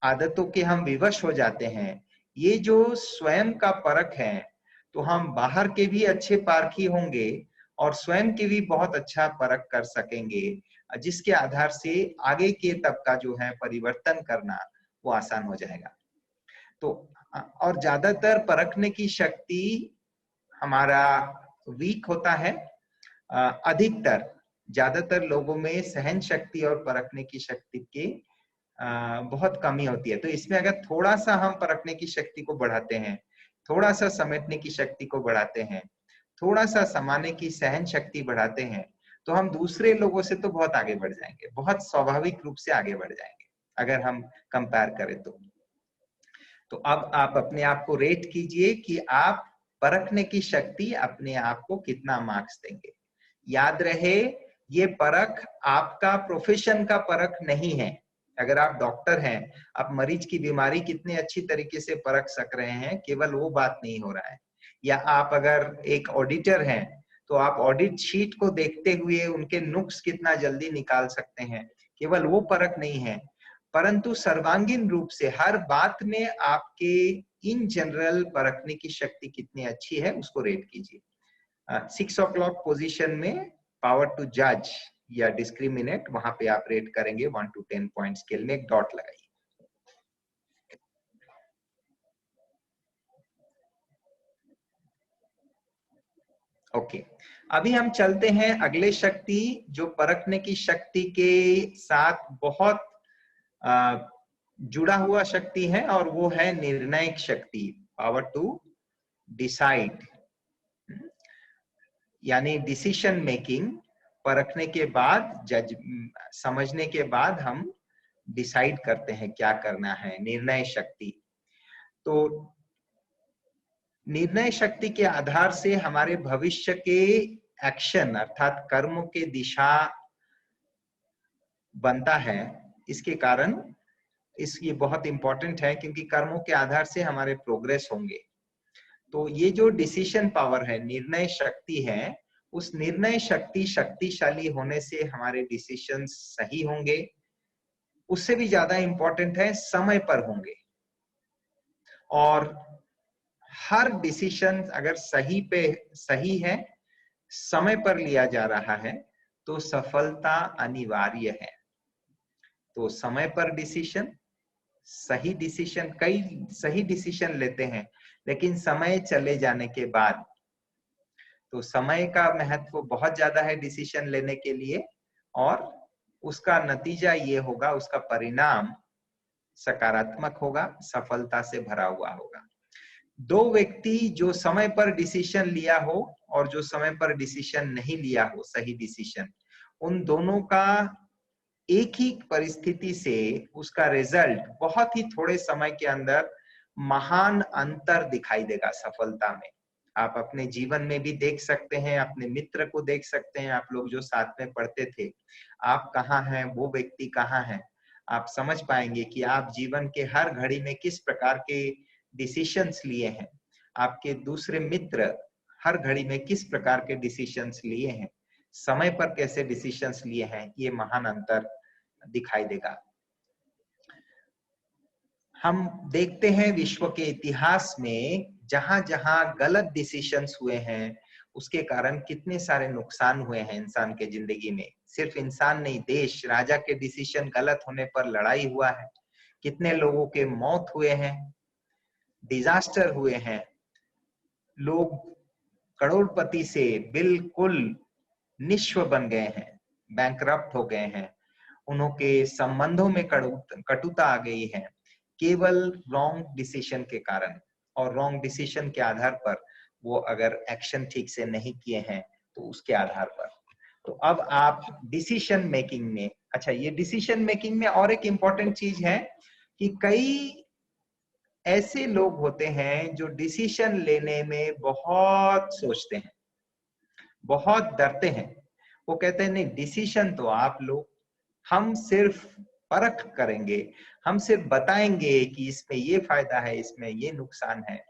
आदतों के हम विवश हो जाते हैं। ये जो स्वयं का परख है, तो हम बाहर के भी अच्छे पारखी होंगे और स्वयं के भी बहुत अच्छा परख कर सकेंगे, जिसके आधार से आगे के तब का जो है परिवर्तन करना वो आसान हो जाएगा। तो और ज्यादातर परखने की शक्ति हमारा वीक होता है। अधिकतर, ज्यादातर लोगों में सहन शक्ति और परखने की शक्ति की बहुत कमी होती है। तो इसमें अगर थोड़ा सा हम परखने की शक्ति को बढ़ाते हैं, थोड़ा सा समेटने की शक्ति को बढ़ाते हैं, थोड़ा सा समाने की सहन शक्ति बढ़ाते हैं, तो हम दूसरे लोगों से तो बहुत आगे बढ़ जाएंगे, बहुत स्वाभाविक रूप से आगे बढ़ जाएंगे अगर हम कंपेयर करें तो अब आप अपने आप को रेट कीजिए कि आप परखने की शक्ति अपने आप को कितना मार्क्स देंगे। याद रहे, ये परख आपका प्रोफेशन का परख नहीं है। अगर आप डॉक्टर हैं, आप मरीज की बीमारी कितने अच्छी तरीके से परख सक रहे हैं, केवल वो बात नहीं हो रहा है। या आप अगर एक ऑडिटर हैं, तो आप ऑडिट शीट को देखते हुए उनके नुक्स कितना जल्दी निकाल सकते हैं, केवल वो परख नहीं है, परंतु सर्वांगीण रूप से हर बात में आपके इन जनरल परखने की शक्ति कितनी अच्छी है उसको रेट कीजिए। 6 o'clock पोजीशन में पावर टू जज या डिस्क्रिमिनेट, वहां पे आप रेट करेंगे 1 to 10 पॉइंट स्केल में, एक डॉट लगाइए। ओके, अभी हम चलते हैं अगले शक्ति, जो परखने की शक्ति के साथ बहुत जुड़ा हुआ शक्ति है, और वो है निर्णायक शक्ति, पावर टू डिसाइड, यानी डिसीजन मेकिंग। परखने के बाद, समझने के बाद हम डिसाइड करते हैं क्या करना है, निर्णय शक्ति। तो निर्णय शक्ति के आधार से हमारे भविष्य के एक्शन अर्थात कर्मों के दिशा बनता है। इसके कारण ये बहुत इंपॉर्टेंट है क्योंकि कर्मों के आधार से हमारे प्रोग्रेस होंगे। तो ये जो डिसीजन पावर है, निर्णय शक्ति है, उस निर्णय शक्ति शक्तिशाली होने से हमारे डिसीजन सही होंगे। उससे भी ज्यादा इंपॉर्टेंट है समय पर होंगे। और हर डिसीजन अगर सही है, समय पर लिया जा रहा है, तो सफलता अनिवार्य है। तो समय पर डिसीजन, सही डिसीजन, कई सही डिसीजन लेते हैं लेकिन समय चले जाने के बाद, तो समय का महत्व बहुत ज्यादा है डिसीजन लेने के लिए, और उसका नतीजा ये होगा, उसका परिणाम सकारात्मक होगा, सफलता से भरा हुआ होगा। दो व्यक्ति जो समय पर डिसीजन लिया हो और जो समय पर डिसीजन नहीं लिया हो, सही डिसीजन, उन दोनों का एक ही परिस्थिति से उसका रिजल्ट बहुत ही थोड़े समय के अंदर महान अंतर दिखाई देगा सफलता में। आप अपने जीवन में भी देख सकते हैं, अपने मित्र को देख सकते हैं, आप लोग जो साथ में पढ़ते थे, आप कहाँ हैं, वो व्यक्ति कहाँ है, आप समझ पाएंगे कि आप जीवन के हर घड़ी में किस प्रकार के डिसीजंस लिए हैं, आपके दूसरे मित्र हर घड़ी में किस प्रकार के डिसीजंस लिए हैं, समय पर कैसे डिसीजंस लिए हैं, ये महान अंतर दिखाई देगा। हम देखते हैं विश्व के इतिहास में जहां जहां गलत डिसीजंस हुए हैं, उसके कारण कितने सारे नुकसान हुए हैं इंसान के जिंदगी में। सिर्फ इंसान नहीं, देश, राजा के डिसीजन गलत होने पर लड़ाई हुआ है, कितने लोगों के मौत हुए हैं, डिजास्टर हुए हैं, लोग करोड़पति से बिल्कुल निस्व बन गए हैं, बैंकरप्ट हो गए हैं, उनके संबंधों में कटुता आ गई है, केवल रॉन्ग डिसीजन के कारण। और रॉन्ग डिसीजन के आधार पर वो अगर एक्शन ठीक से नहीं किए हैं तो उसके आधार पर। तो अब आप डिसीजन मेकिंग में, अच्छा, ये डिसीजन मेकिंग में और एक इंपॉर्टेंट चीज है कि कई ऐसे लोग होते हैं जो डिसीजन लेने में बहुत सोचते हैं, बहुत डरते हैं। वो कहते हैं नहीं, डिसीजन तो आप लो, हम सिर्फ परख करेंगे, हम सिर्फ बताएंगे कि इसमें ये फायदा है, इसमें ये नुकसान है।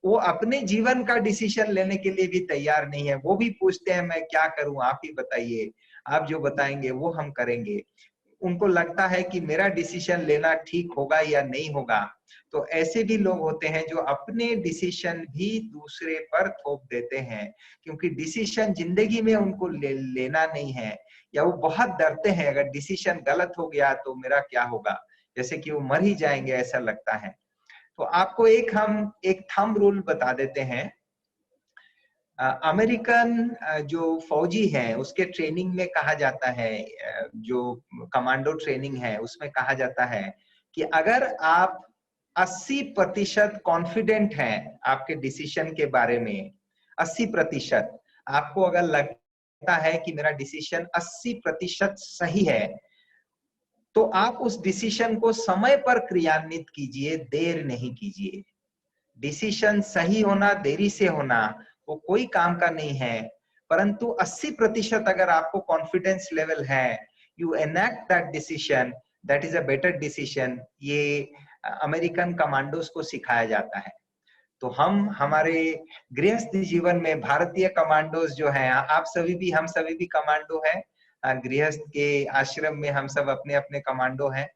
वो अपने जीवन का डिसीजन लेने के लिए भी तैयार नहीं है, वो भी पूछते हैं मैं क्या करूं, आप ही बताइए, आप जो बताएंगे वो हम करेंगे। उनको लगता है कि मेरा डिसीजन लेना ठीक होगा या नहीं होगा। तो ऐसे भी लोग होते हैं जो अपने डिसीजन भी दूसरे पर थोप देते हैं, क्योंकि डिसीजन जिंदगी में उनको लेना नहीं है, या वो बहुत डरते हैं अगर डिसीजन गलत हो गया तो मेरा क्या होगा, जैसे कि वो मर ही जाएंगे ऐसा लगता है। तो आपको हम एक थंब रूल बता देते हैं। अमेरिकन जो फौजी है उसके ट्रेनिंग में कहा जाता है, जो कमांडो ट्रेनिंग है उसमें कहा जाता है कि अगर आप 80% कॉन्फिडेंट हैं आपके डिसीजन के बारे में, 80%, आपको अगर लगता है कि मेरा डिसीजन 80% सही है, तो आप उस डिसीजन को समय पर क्रियान्वित कीजिए, देर नहीं कीजिए। डिसीजन सही होना, देरी से होना, वो कोई काम का नहीं है, परंतु 80% अगर आपको कॉन्फिडेंस लेवल है, you enact that decision, that is a better decision. ये अमेरिकन कमांडोज को सिखाया जाता है। तो हम हमारे गृहस्थ जीवन में भारतीय कमांडोज जो हैं, आप सभी भी, हम सभी भी कमांडो हैं, गृहस्थ के आश्रम में हम सब अपने अपने कमांडो हैं।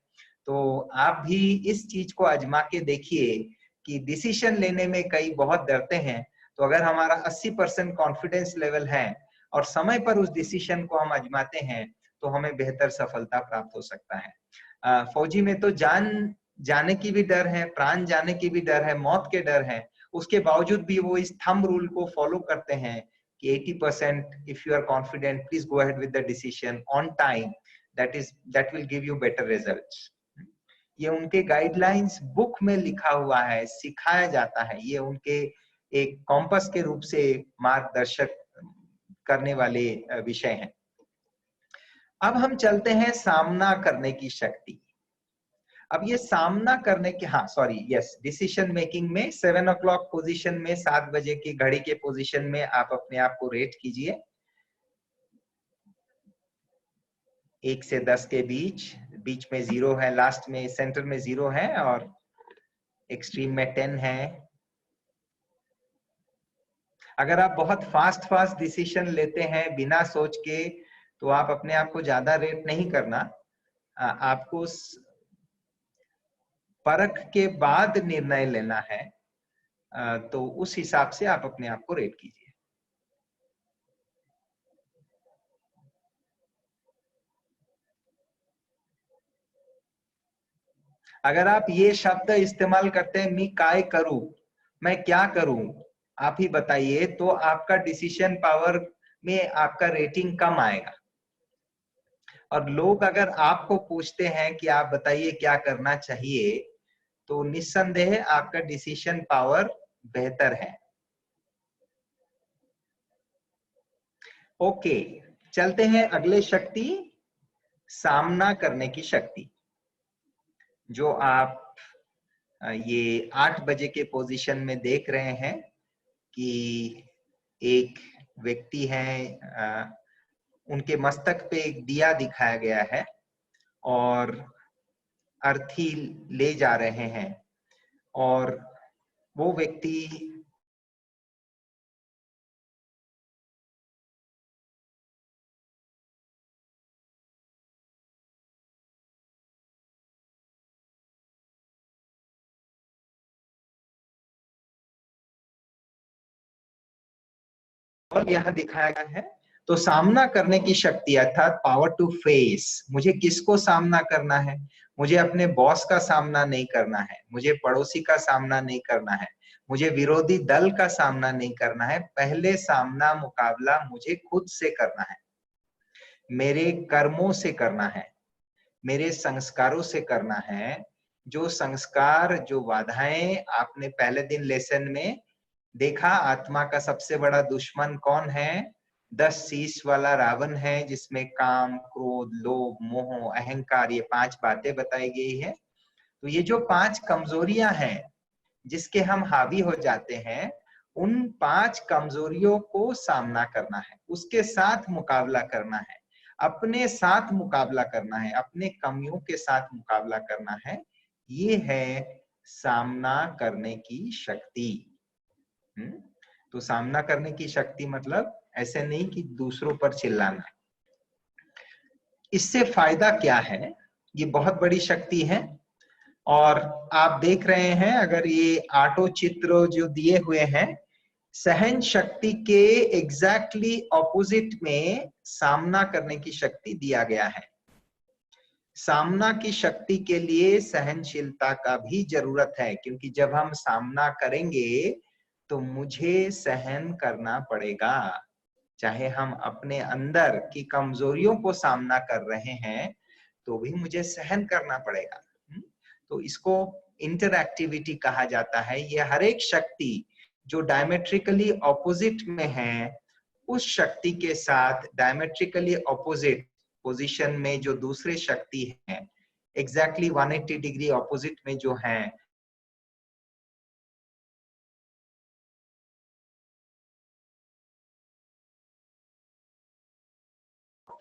तो आप भी इस चीज को आजमा के देखिए कि डिसीजन लेने में कई बहुत डरते हैं, तो अगर हमारा 80% कॉन्फिडेंस लेवल है और समय पर उस डिसीजन को हम आजमाते हैं तो हमें बेहतर सफलता प्राप्त हो सकता है। फौजी में तो जान जाने की भी डर है, प्राण जाने की भी डर है, मौत के डर है, उसके बावजूद भी वो इस थंब रूल को फॉलो करते हैं कि 80% if you are confident, please go ahead with the decision on time, that will give you better results. ये उनके गाइडलाइंस बुक में लिखा हुआ है, सिखाया जाता है, ये उनके एक कॉम्पस के रूप से मार्गदर्शक करने वाले विषय हैं। अब हम चलते हैं सामना करने की शक्ति। अब ये सामना करने के, हाँ सॉरी, यस, डिसीजन मेकिंग में 7 o'clock पोजीशन में, 7 बजे की घड़ी के पोजीशन में आप अपने आप को रेट कीजिए 1 से 10 के बीच। बीच में 0 है, लास्ट में सेंटर में 0 है और एक्सट्रीम में 10 है। अगर आप बहुत फास्ट डिसीजन लेते हैं बिना सोच के, तो आप अपने आप को ज्यादा रेट नहीं करना, आपको परख के बाद निर्णय लेना है, तो उस हिसाब से आप अपने आप को रेट कीजिए। अगर आप ये शब्द इस्तेमाल करते हैं, मी काय करूं, मैं क्या करूं, आप ही बताइए, तो आपका डिसीजन पावर में आपका रेटिंग कम आएगा। और लोग अगर आपको पूछते हैं कि आप बताइए क्या करना चाहिए, तो निस्संदेह आपका डिसीजन पावर बेहतर है। ओके, चलते हैं अगले शक्ति, सामना करने की शक्ति, जो आप ये 8 बजे के पोजीशन में देख रहे हैं कि एक व्यक्ति है, उनके मस्तक पे एक दिया दिखाया गया है और अर्थी ले जा रहे हैं, और वो व्यक्ति और यहाँ दिखाया गया है। तो सामना करने की शक्ति अर्थात पावर टू फेस, मुझे किसको सामना करना है? मुझे अपने बॉस का सामना नहीं करना है, मुझे पड़ोसी का सामना नहीं करना है, मुझे विरोधी दल का सामना नहीं करना है। पहले सामना मुकाबला मुझे खुद से करना है, मेरे कर्मों से करना है, मेरे संस्कारों से करना है। जो संस्कार, जो बाधाएं आपने पहले दिन लेसन में देखा, आत्मा का सबसे बड़ा दुश्मन कौन है? 10 शीश वाला रावण है, जिसमें काम, क्रोध, लोभ, मोह, अहंकार, ये 5 बातें बताई गई है। तो ये जो 5 कमजोरियां हैं जिसके हम हावी हो जाते हैं, उन 5 कमजोरियों को सामना करना है, उसके साथ मुकाबला करना है, अपने साथ मुकाबला करना है, अपने कमियों के साथ मुकाबला करना है। ये है सामना करने की शक्ति। तो सामना करने की शक्ति मतलब ऐसे नहीं कि दूसरों पर चिल्लाना। इससे फायदा क्या है? ये बहुत बड़ी शक्ति है। और आप देख रहे हैं, अगर ये आटो चित्र जो दिए हुए हैं, सहन शक्ति के एग्जैक्टली ऑपोजिट में सामना करने की शक्ति दिया गया है। सामना की शक्ति के लिए सहनशीलता का भी जरूरत है, क्योंकि जब हम सामना करेंगे तो मुझे सहन करना पड़ेगा। चाहे हम अपने अंदर की कमजोरियों को सामना कर रहे हैं, तो भी मुझे सहन करना पड़ेगा। तो इसको इंटरएक्टिविटी कहा जाता है। ये हर एक शक्ति जो डायमेट्रिकली ऑपोजिट में है, उस शक्ति के साथ डायमेट्रिकली ऑपोजिट पोजीशन में जो दूसरे शक्ति हैं, एग्जैक्टली 180 डिग्री ऑपोजिट में जो हैं,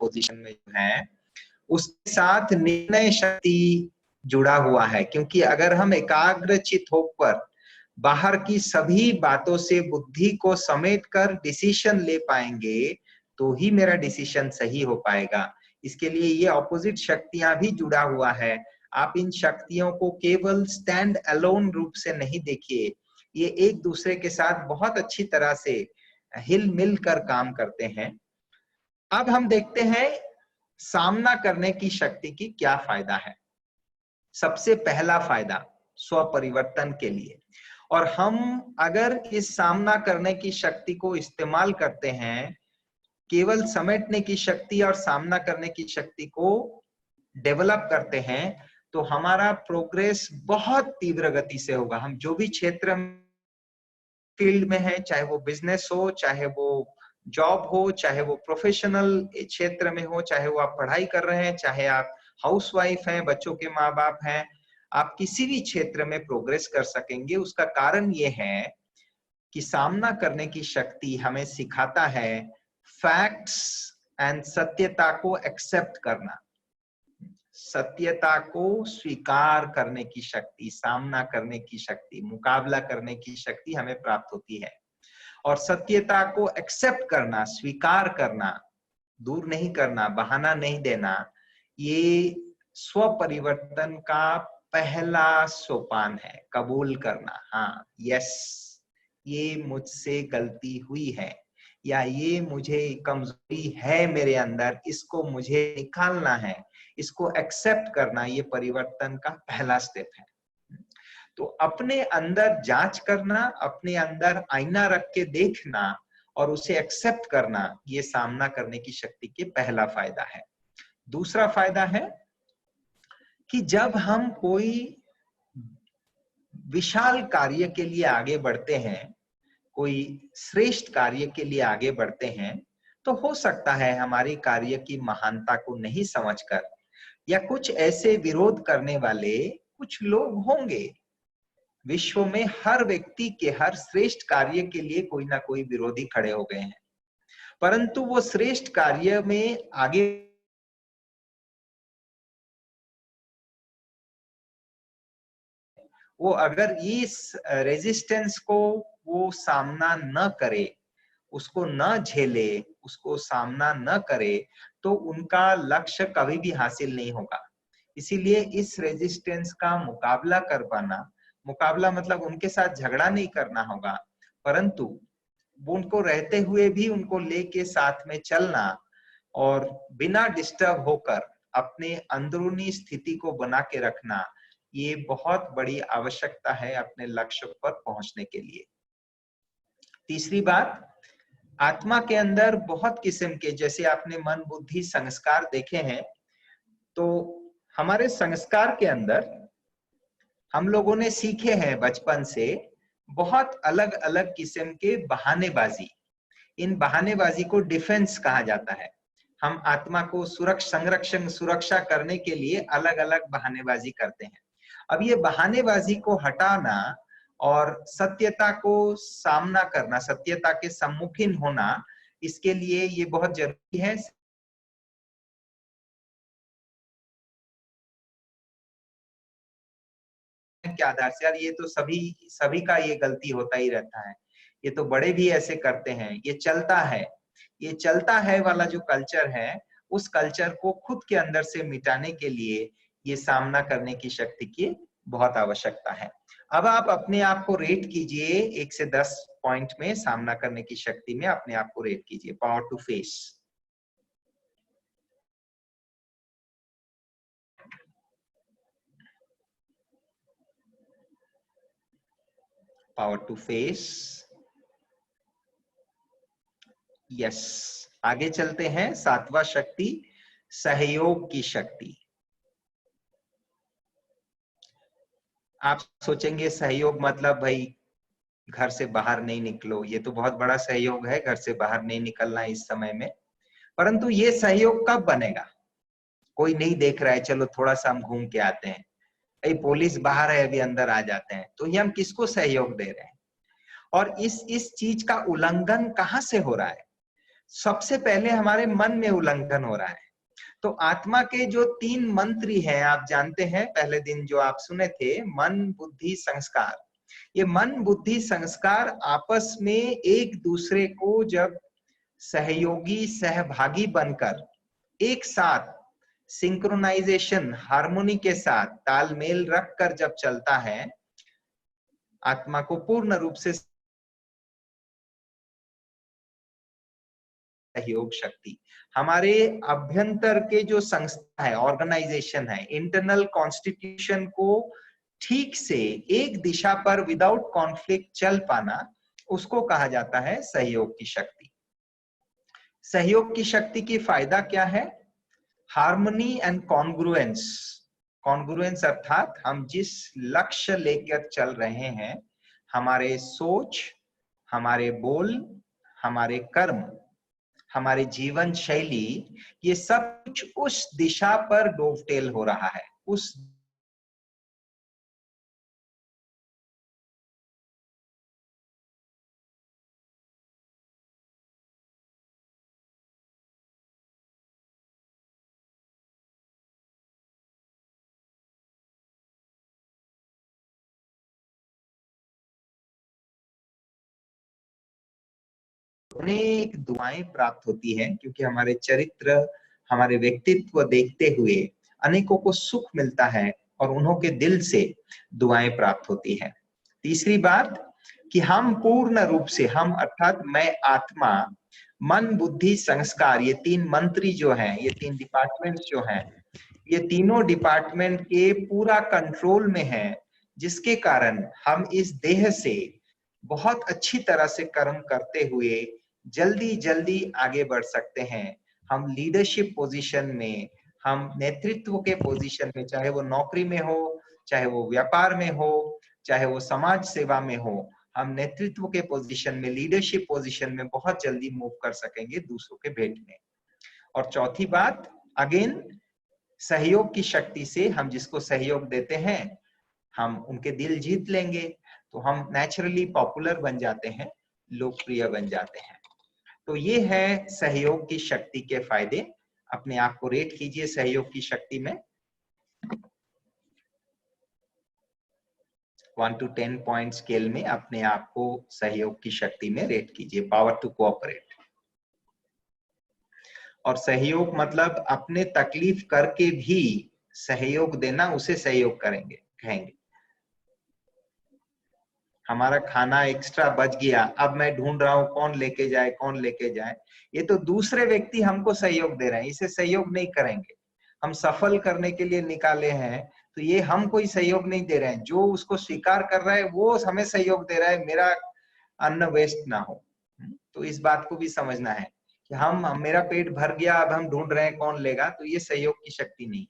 पोजीशन में जो है, उसके साथ निर्णय शक्ति जुड़ा हुआ है। क्योंकि अगर हम एकाग्रचित होकर बाहर की सभी बातों से बुद्धि को समेट कर डिसीजन ले पाएंगे, तो ही मेरा डिसीजन सही हो पाएगा। इसके लिए ये ऑपोजिट शक्तियां भी जुड़ा हुआ है। आप इन शक्तियों को केवल स्टैंड अलोन रूप से नहीं देखिए, ये एक दूसरे के साथ बहुत अच्छी तरह से हिल मिल कर काम करते हैं। अब हम देखते हैं सामना करने की शक्ति की क्या फायदा है। सबसे पहला फायदा स्व परिवर्तन के लिए। और हम अगर इस सामना करने की शक्ति को इस्तेमाल करते हैं, केवल समेटने की शक्ति और सामना करने की शक्ति को डेवलप करते हैं, तो हमारा प्रोग्रेस बहुत तीव्र गति से होगा। हम जो भी क्षेत्र फील्ड में है, चाहे वो बिजनेस हो, चाहे वो जॉब हो, चाहे वो प्रोफेशनल क्षेत्र में हो, चाहे वो आप पढ़ाई कर रहे हैं, चाहे आप हाउसवाइफ हैं, बच्चों के माँ बाप हैं, आप किसी भी क्षेत्र में प्रोग्रेस कर सकेंगे। उसका कारण ये है कि सामना करने की शक्ति हमें सिखाता है फैक्ट्स एंड सत्यता को एक्सेप्ट करना, सत्यता को स्वीकार करने की शक्ति, सामना करने की शक्ति, मुकाबला करने की शक्ति हमें प्राप्त होती है। और सत्यता को एक्सेप्ट करना, स्वीकार करना, दूर नहीं करना, बहाना नहीं देना, ये स्व परिवर्तन का पहला सोपान है। कबूल करना, हाँ, यस, ये मुझसे गलती हुई है, या ये मुझे कमजोरी है मेरे अंदर, इसको मुझे निकालना है, इसको एक्सेप्ट करना, ये परिवर्तन का पहला स्टेप है। तो अपने अंदर जांच करना, अपने अंदर आईना रख के देखना और उसे एक्सेप्ट करना, ये सामना करने की शक्ति के पहला फायदा है। दूसरा फायदा है कि जब हम कोई विशाल कार्य के लिए आगे बढ़ते हैं, कोई श्रेष्ठ कार्य के लिए आगे बढ़ते हैं, तो हो सकता है हमारी कार्य की महानता को नहीं समझकर, या कुछ ऐसे विरोध करने वाले कुछ लोग होंगे। विश्व में हर व्यक्ति के हर श्रेष्ठ कार्य के लिए कोई ना कोई विरोधी खड़े हो गए हैं, परंतु वो श्रेष्ठ कार्य में आगे वो अगर इस रेजिस्टेंस को वो सामना न करे, उसको न झेले, उसको सामना न करे, तो उनका लक्ष्य कभी भी हासिल नहीं होगा। इसीलिए इस रेजिस्टेंस का मुकाबला कर पाना, मुकाबला मतलब उनके साथ झगड़ा नहीं करना होगा, परंतु वो उनको रहते हुए भी उनको लेके साथ में चलना और बिना डिस्टर्ब होकर अपने अंदरूनी स्थिति को बना के रखना, ये बहुत बड़ी आवश्यकता है अपने लक्ष्य पर पहुंचने के लिए। तीसरी बात, आत्मा के अंदर बहुत किस्म के, जैसे आपने मन बुद्धि संस्कार देखे हैं, तो हमारे संस्कार के अंदर हम लोगों ने सीखे हैं बचपन से बहुत अलग अलग किस्म के बहानेबाजी। इन बहानेबाजी को डिफेंस कहा जाता है। हम आत्मा को सुरक्षा करने के लिए अलग अलग बहानेबाजी करते हैं। अब ये बहानेबाजी को हटाना और सत्यता को सामना करना, सत्यता के सम्मुखीन होना, इसके लिए ये बहुत जरूरी है। के आधार से, यार ये तो सभी का ये गलती होता ही रहता है, ये तो बड़े भी ऐसे करते हैं, ये चलता है वाला जो कल्चर है, उस कल्चर को खुद के अंदर से मिटाने के लिए ये सामना करने की शक्ति की बहुत आवश्यकता है। अब आप अपने आप को रेट कीजिए 1 से 10 पॉइंट में, सामना करने की शक्ति में अपने आप को रेट कीजिए। Power to face, power to face, yes. आगे चलते हैं। 7वां शक्ति, सहयोग की शक्ति। आप सोचेंगे सहयोग मतलब भाई घर से बाहर नहीं निकलो, ये तो बहुत बड़ा सहयोग है, घर से बाहर नहीं निकलना इस समय में। परंतु ये सहयोग कब बनेगा? कोई नहीं देख रहा है, चलो थोड़ा सा हम घूम के आते हैं, अरे पुलिस बाहर है अभी अंदर आ जाते हैं, तो ये हम किसको सहयोग दे रहे हैं? और इस चीज का उल्लंघन कहाँ से हो रहा है? सबसे पहले हमारे मन में उल्लंघन हो रहा है। तो आत्मा के जो 3 मंत्री हैं, आप जानते हैं, पहले दिन जो आप सुने थे, मन बुद्धि संस्कार। ये मन बुद्धि संस्कार आपस में एक दूसरे को जब सहयोगी सहभागी बनकर एक साथ सिंक्रोनाइजेशन, हार्मोनी के साथ तालमेल रखकर जब चलता है, आत्मा को पूर्ण रूप से सहयोग शक्ति, हमारे अभ्यंतर के जो संस्था है, ऑर्गेनाइजेशन है, इंटरनल कॉन्स्टिट्यूशन को ठीक से एक दिशा पर विदाउट कॉन्फ्लिक्ट चल पाना, उसको कहा जाता है सहयोग की शक्ति। सहयोग की शक्ति की फायदा क्या है? Harmony and congruence. कॉन्ग्रुएंस अर्थात हम जिस लक्ष्य लेकर चल रहे हैं, हमारे सोच, हमारे बोल, हमारे कर्म, हमारे जीवन शैली, ये सब कुछ उस दिशा पर डोवटेल हो रहा है, उस अनेक दुआएं प्राप्त होती है, क्योंकि हमारे चरित्र, हमारे व्यक्तित्व देखते हुए अनेकों को सुख मिलता है और उन्हों के दिल से दुआएं प्राप्त होती है। तीसरी बात कि हम पूर्ण रूप से, हम अर्थात मैं, आत्मा, मन, बुद्धि, संस्कार, ये तीन मंत्री जो हैं, ये तीन डिपार्टमेंट्स जो हैं, ये तीनों डिपार्टमेंट के पूरा कंट्रोल में है, जिसके कारण हम इस देह से बहुत अच्छी तरह से कर्म करते हुए जल्दी जल्दी आगे बढ़ सकते हैं। हम लीडरशिप पोजीशन में, हम नेतृत्व के पोजीशन में, चाहे वो नौकरी में हो, चाहे वो व्यापार में हो, चाहे वो समाज सेवा में हो, हम नेतृत्व के पोजीशन में, लीडरशिप पोजीशन में बहुत जल्दी मूव कर सकेंगे दूसरों के भेंट में। और चौथी बात, अगेन, सहयोग की शक्ति से हम जिसको सहयोग देते हैं, हम उनके दिल जीत लेंगे, तो हम नेचुरली पॉपुलर बन जाते हैं, लोकप्रिय बन जाते हैं। तो ये है सहयोग की शक्ति के फायदे। अपने आप को रेट कीजिए सहयोग की शक्ति में। 1 to 10 पॉइंट स्केल में अपने आप को सहयोग की शक्ति में रेट कीजिए। Power to cooperate. और सहयोग मतलब अपने तकलीफ करके भी सहयोग देना, उसे सहयोग कहेंगे। हमारा खाना एक्स्ट्रा बच गया, अब मैं ढूंढ रहा हूं कौन लेके जाए, ये तो दूसरे व्यक्ति हमको सहयोग दे रहे हैं, इसे सहयोग नहीं करेंगे। हम सफल करने के लिए निकाले हैं, तो ये हम कोई सहयोग नहीं दे रहे हैं। जो उसको स्वीकार कर रहा है वो हमें सहयोग दे रहा है, मेरा अन्न वेस्ट ना हो। तो इस बात को भी समझना है कि मेरा पेट भर गया, अब हम ढूंढ रहे हैं कौन लेगा, तो ये सहयोग की शक्ति नहीं।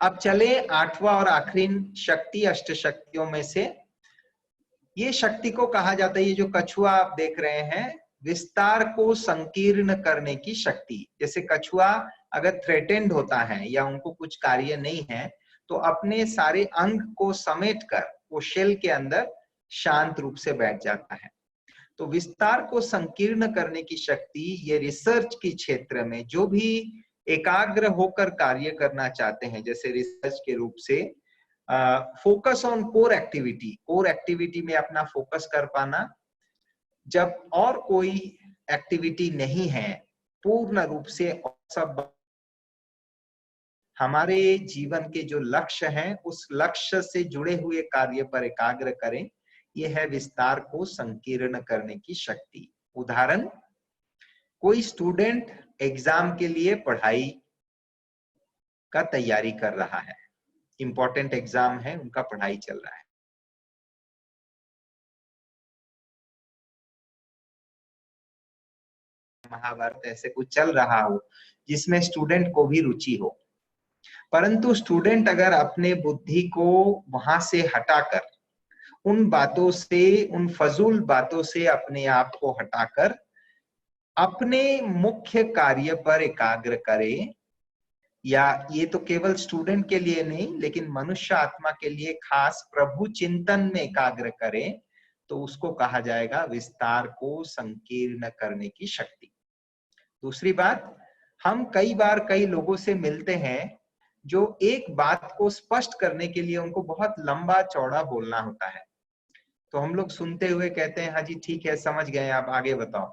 अब चले 8वां और आखिरी शक्ति अष्ट शक्तियों में से। ये शक्ति को कहा जाता है, ये जो कछुआ आप देख रहे हैं, विस्तार को संकीर्ण करने की शक्ति। जैसे कछुआ अगर थ्रेटेंड होता है या उनको कुछ कार्य नहीं है, तो अपने सारे अंग को समेट कर वो शेल के अंदर शांत रूप से बैठ जाता है। तो विस्तार को संकीर्ण करने की शक्ति, ये रिसर्च के क्षेत्र में जो भी एकाग्र होकर कार्य करना चाहते हैं, जैसे रिसर्च के रूप से फोकस ऑन कोर एक्टिविटी में अपना फोकस कर पाना, जब और कोई एक्टिविटी नहीं है, पूर्ण रूप से सब हमारे जीवन के जो लक्ष्य हैं, उस लक्ष्य से जुड़े हुए कार्य पर एकाग्र करें। यह है विस्तार को संकीर्ण करने की शक्ति। उदाहरण, कोई स्टूडेंट एग्जाम के लिए पढ़ाई का तैयारी कर रहा है, इंपॉर्टेंट एग्जाम है, उनका पढ़ाई चल रहा है। महाभारत ऐसे कुछ चल रहा हो जिसमें स्टूडेंट को भी रुचि हो, परंतु स्टूडेंट अगर अपने बुद्धि को वहां से हटाकर, उन बातों से, उन फजूल बातों से अपने आप को हटाकर अपने मुख्य कार्य पर एकाग्र करे, या ये तो केवल स्टूडेंट के लिए नहीं, लेकिन मनुष्य आत्मा के लिए खास प्रभु चिंतन में एकाग्र करे, तो उसको कहा जाएगा विस्तार को संकीर्ण करने की शक्ति। दूसरी बात, हम कई बार कई लोगों से मिलते हैं जो एक बात को स्पष्ट करने के लिए उनको बहुत लंबा चौड़ा बोलना होता है, तो हम लोग सुनते हुए कहते हैं हाँ जी ठीक है, समझ गए, आप आगे बताओ।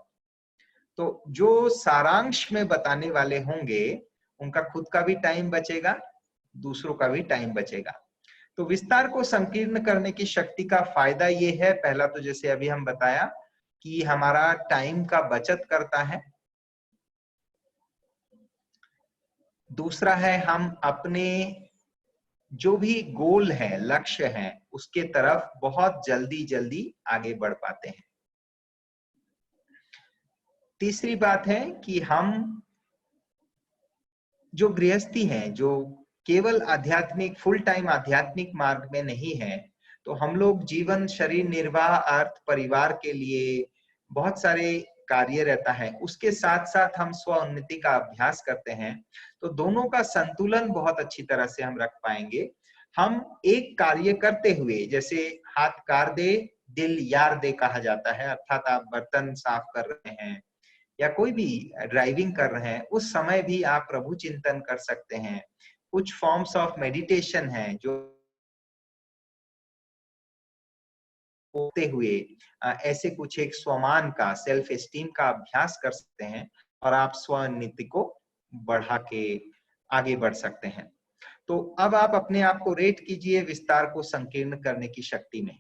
तो जो सारांश में बताने वाले होंगे, उनका खुद का भी टाइम बचेगा, दूसरों का भी टाइम बचेगा। तो विस्तार को संकीर्ण करने की शक्ति का फायदा ये है, पहला तो जैसे अभी हम बताया कि हमारा टाइम का बचत करता है। दूसरा है, हम अपने जो भी गोल है, लक्ष्य है, उसके तरफ बहुत जल्दी जल्दी आगे बढ़ पाते हैं। तीसरी बात है कि हम जो गृहस्थी हैं, जो केवल आध्यात्मिक, फुल टाइम आध्यात्मिक मार्ग में नहीं है, तो हम लोग जीवन, शरीर निर्वाह, अर्थ, परिवार के लिए बहुत सारे कार्य रहता है, उसके साथ साथ हम स्व उन्नति का अभ्यास करते हैं, तो दोनों का संतुलन बहुत अच्छी तरह से हम रख पाएंगे। हम एक कार्य करते हुए, जैसे हाथ कार दे दिल यार दे कहा जाता है, अर्थात आप बर्तन साफ कर रहे हैं या कोई भी ड्राइविंग कर रहे हैं, उस समय भी आप प्रभु चिंतन कर सकते हैं। कुछ फॉर्म्स ऑफ मेडिटेशन हैं जो होते हुए ऐसे कुछ एक स्वमान का, सेल्फ एस्टीम का अभ्यास कर सकते हैं और आप स्वनीति को बढ़ा के आगे बढ़ सकते हैं। तो अब आप अपने आप को रेट कीजिए विस्तार को संकीर्ण करने की शक्ति में।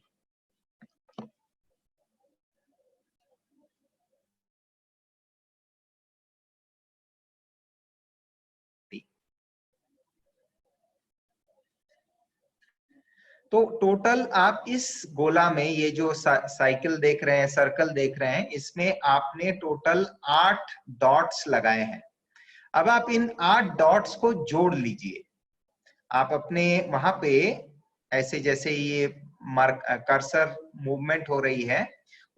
तो टोटल आप इस गोला में, ये जो साइकिल देख रहे हैं, सर्कल देख रहे हैं, इसमें आपने टोटल 8 डॉट्स लगाए हैं। अब आप इन 8 डॉट्स को जोड़ लीजिए। आप अपने वहां पे ऐसे, जैसे ये कर्सर मूवमेंट हो रही है,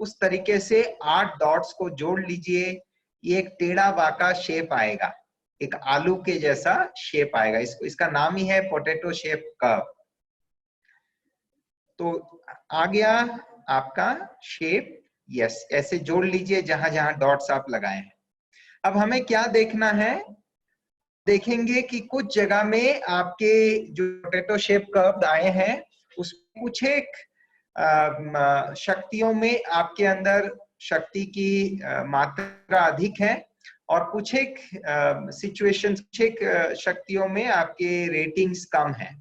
उस तरीके से 8 डॉट्स को जोड़ लीजिए। ये एक टेढ़ा बाका शेप आएगा, एक आलू के जैसा शेप आएगा। इसका नाम ही है पोटैटो शेप कर्व। तो आ गया आपका शेप। यस, ऐसे जोड़ लीजिए जहां जहां डॉट्स आप लगाए हैं। अब हमें क्या देखना है, देखेंगे कि कुछ जगह में आपके जो पोटैटो शेप कर्व आए हैं, उसमें कुछ एक शक्तियों में आपके अंदर शक्ति की मात्रा अधिक है, और कुछ एक सिचुएशन, कुछ एक शक्तियों में आपके रेटिंग्स कम है।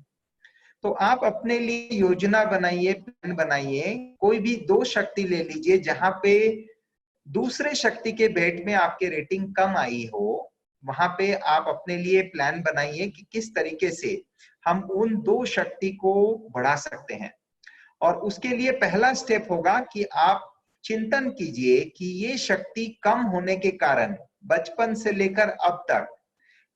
तो आप अपने लिए योजना बनाइए, प्लान बनाइए। कोई भी 2 शक्ति ले लीजिए जहां पे दूसरे शक्ति के बेट में आपके रेटिंग कम आई हो। वहां पे आप अपने लिए प्लान बनाइए कि किस तरीके से हम उन 2 शक्ति को बढ़ा सकते हैं। और उसके लिए पहला स्टेप होगा कि आप चिंतन कीजिए कि ये शक्ति कम होने के कारण बचपन से लेकर अब तक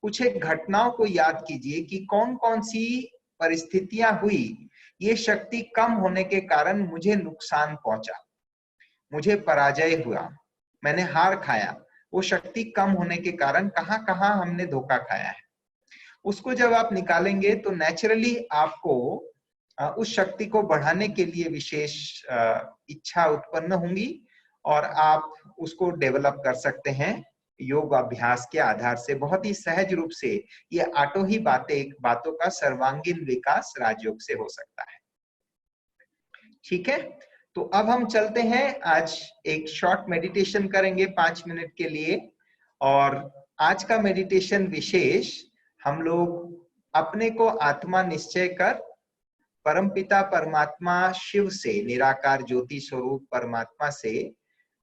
कुछ एक घटनाओं को याद कीजिए कि कौन कौन सी परिस्थितियां हुई, ये शक्ति कम होने के कारण मुझे नुकसान पहुंचा, मुझे पराजय हुआ, मैंने हार खाया। वो शक्ति कम होने के कारण कहां कहां हमने धोखा खाया है, उसको जब आप निकालेंगे तो नेचुरली आपको उस शक्ति को बढ़ाने के लिए विशेष इच्छा उत्पन्न होंगी, और आप उसको डेवलप कर सकते हैं योग अभ्यास के आधार से। बहुत ही सहज रूप से ये 8 ही बातों का सर्वांगीण विकास राजयोग से हो सकता है। ठीक है, तो अब हम चलते हैं, आज एक शॉर्ट मेडिटेशन करेंगे 5 मिनट के लिए। और आज का मेडिटेशन विशेष, हम लोग अपने को आत्मा निश्चय कर परमपिता परमात्मा शिव से, निराकार ज्योति स्वरूप परमात्मा से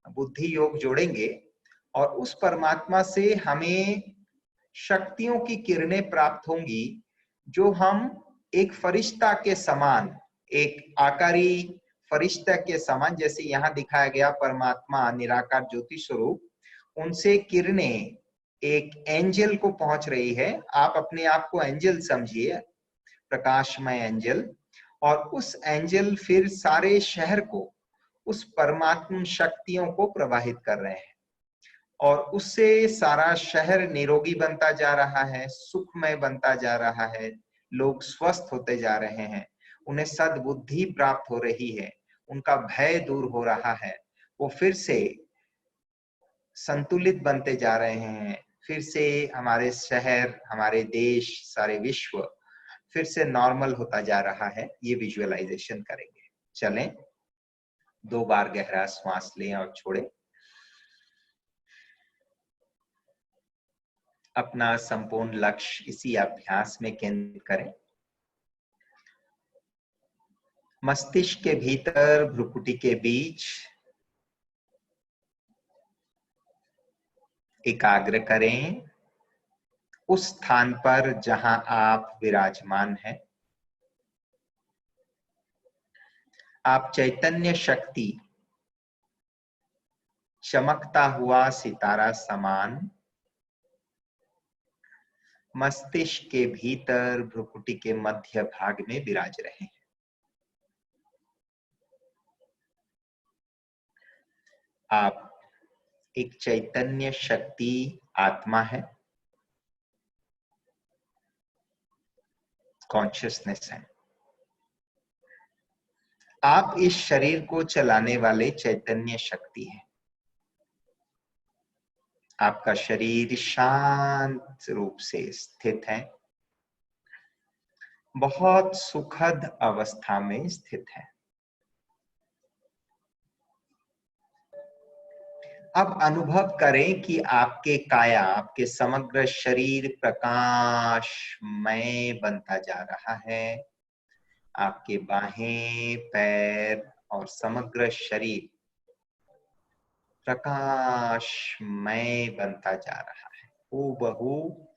बुद्धि योग जोड़ेंगे, और उस परमात्मा से हमें शक्तियों की किरणें प्राप्त होंगी, जो हम एक फरिश्ता के समान, एक आकारी फरिश्ता के समान, जैसे यहाँ दिखाया गया परमात्मा निराकार ज्योति स्वरूप, उनसे किरणें एक एंजल को पहुंच रही है। आप अपने आप को एंजल समझिए, प्रकाशमय एंजल, और उस एंजल फिर सारे शहर को उस परमात्मा शक्तियों को प्रवाहित कर रहे हैं, और उससे सारा शहर निरोगी बनता जा रहा है, सुखमय बनता जा रहा है, लोग स्वस्थ होते जा रहे हैं, उन्हें सद्बुद्धि प्राप्त हो रही है, उनका भय दूर हो रहा है, वो फिर से संतुलित बनते जा रहे हैं, फिर से हमारे शहर, हमारे देश, सारे विश्व फिर से नॉर्मल होता जा रहा है। ये विजुअलाइजेशन करेंगे। चलें, 2 बार गहरा श्वास लें और छोड़ें। अपना संपूर्ण लक्ष्य इसी अभ्यास में केंद्रित करें। मस्तिष्क के भीतर भ्रुकुटी के बीच एकाग्र करें, उस स्थान पर जहां आप विराजमान हैं। आप चैतन्य शक्ति, चमकता हुआ सितारा समान, मस्तिष्क के भीतर भ्रुकुटी के मध्य भाग में विराज रहे हैं। आप एक चैतन्य शक्ति आत्मा है, कॉन्शियसनेस है। आप इस शरीर को चलाने वाले चैतन्य शक्ति हैं। आपका शरीर शांत रूप से स्थित है, बहुत सुखद अवस्था में स्थित है। अब अनुभव करें कि आपके काया, आपके समग्र शरीर प्रकाशमय बनता जा रहा है। आपके बाहें, पैर और समग्र शरीर प्रकाशमय बनता जा रहा है। हूबहू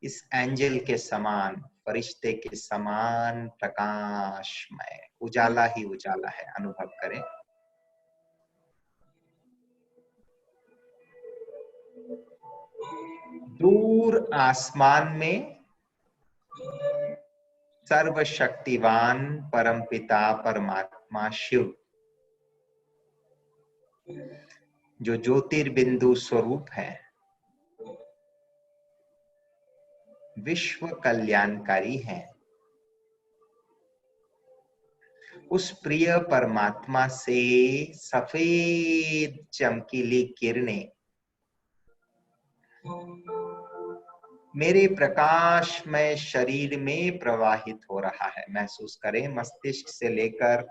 इस एंजल के समान, फरिश्ते के समान प्रकाशमय, उजाला ही उजाला है। अनुभव करें। दूर आसमान में सर्वशक्तिवान परमपिता परमात्मा शिव, जो ज्योतिर्बिंदु स्वरूप है, विश्व कल्याणकारी है, उस प्रिय परमात्मा से सफेद चमकीली किरणें मेरे प्रकाशमय शरीर में प्रवाहित हो रहा है। महसूस करें, मस्तिष्क से लेकर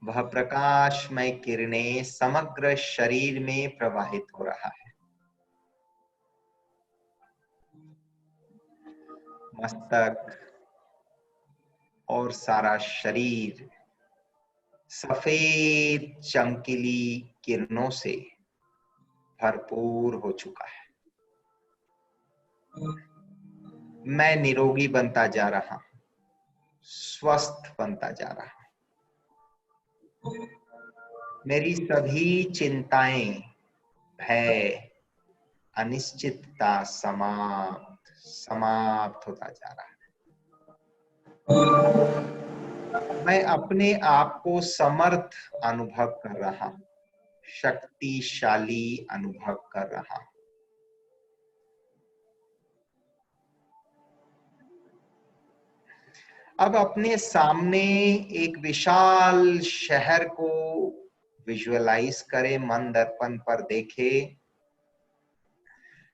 वह प्रकाशमय किरणें समग्र शरीर में प्रवाहित हो रहा है। मस्तक और सारा शरीर सफेद चमकीली किरणों से भरपूर हो चुका है। मैं निरोगी बनता जा रहा हूं, स्वस्थ बनता जा रहा हूं। मेरी सभी चिंताएं, भय, अनिश्चितता समाप्त होता जा रहा है। मैं अपने आप को समर्थ अनुभव कर रहा हूं, शक्तिशाली अनुभव कर रहा हूं। अब अपने सामने एक विशाल शहर को विजुअलाइज करें, मन दर्पण पर देखें।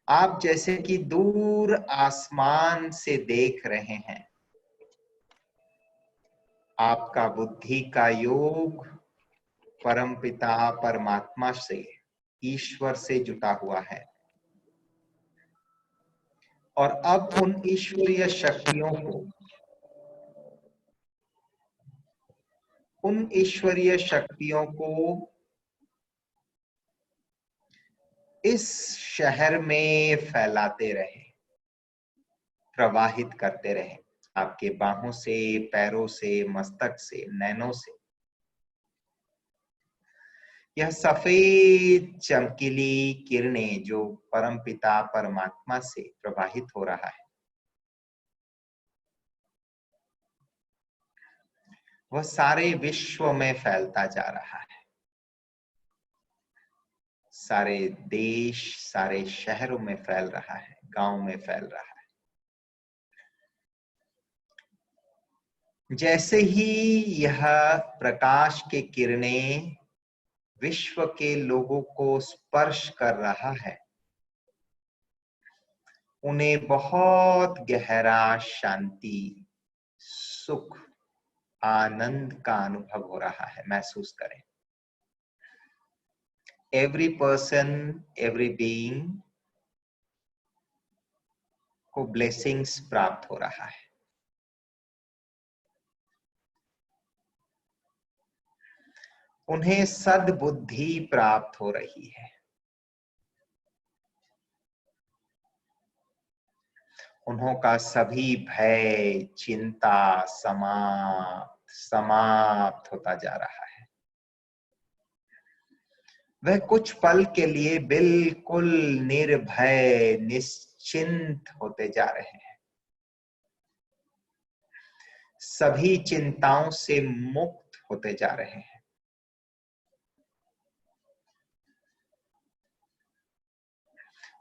आप जैसे कि दूर आसमान से देख रहे हैं। आपका बुद्धि का योग परमपिता परमात्मा से, ईश्वर से जुटा हुआ है, और अब उन ईश्वरीय शक्तियों को इस शहर में फैलाते रहे, प्रवाहित करते रहे। आपके बाहों से, पैरों से, मस्तक से, नैनों से यह सफेद चमकीली किरणें जो परमपिता परमात्मा से प्रवाहित हो रहा है, वह सारे विश्व में फैलता जा रहा है। सारे देश, सारे शहरों में फैल रहा है, गांव में फैल रहा है। जैसे ही यह प्रकाश के किरणें विश्व के लोगों को स्पर्श कर रहा है, उन्हें बहुत गहरा शांति, सुख, आनंद का अनुभव हो रहा है। महसूस करें। एवरी पर्सन, एवरी बीइंग को ब्लेसिंग्स प्राप्त हो रहा है। उन्हें सद्बुद्धि प्राप्त हो रही है। उनका सभी भय, चिंता समाप्त होता जा रहा है। वह कुछ पल के लिए बिल्कुल निर्भय, निश्चिंत होते जा रहे हैं। सभी चिंताओं से मुक्त होते जा रहे हैं।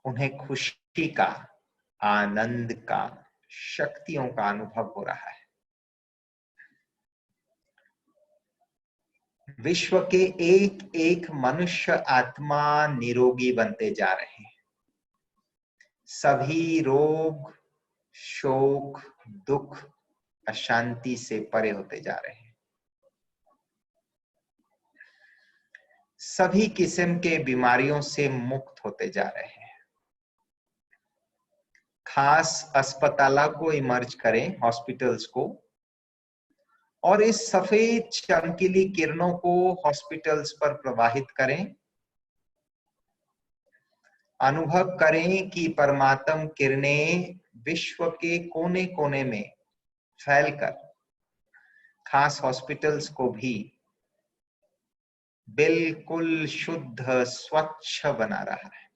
उन्हें खुशी का, आनंद का, शक्तियों का अनुभव हो रहा है। विश्व के एक एक मनुष्य आत्मा निरोगी बनते जा रहे हैं। सभी रोग, शोक, दुख, अशांति से परे होते जा रहे हैं। सभी किस्म के बीमारियों से मुक्त होते जा रहे हैं। खास अस्पतालों को इमर्ज करें, हॉस्पिटल्स को, और इस सफेद चमकीली किरणों को हॉस्पिटल्स पर प्रवाहित करें। अनुभव करें कि परमात्म किरणें विश्व के कोने कोने में फैलकर खास हॉस्पिटल्स को भी बिल्कुल शुद्ध स्वच्छ बना रहा है।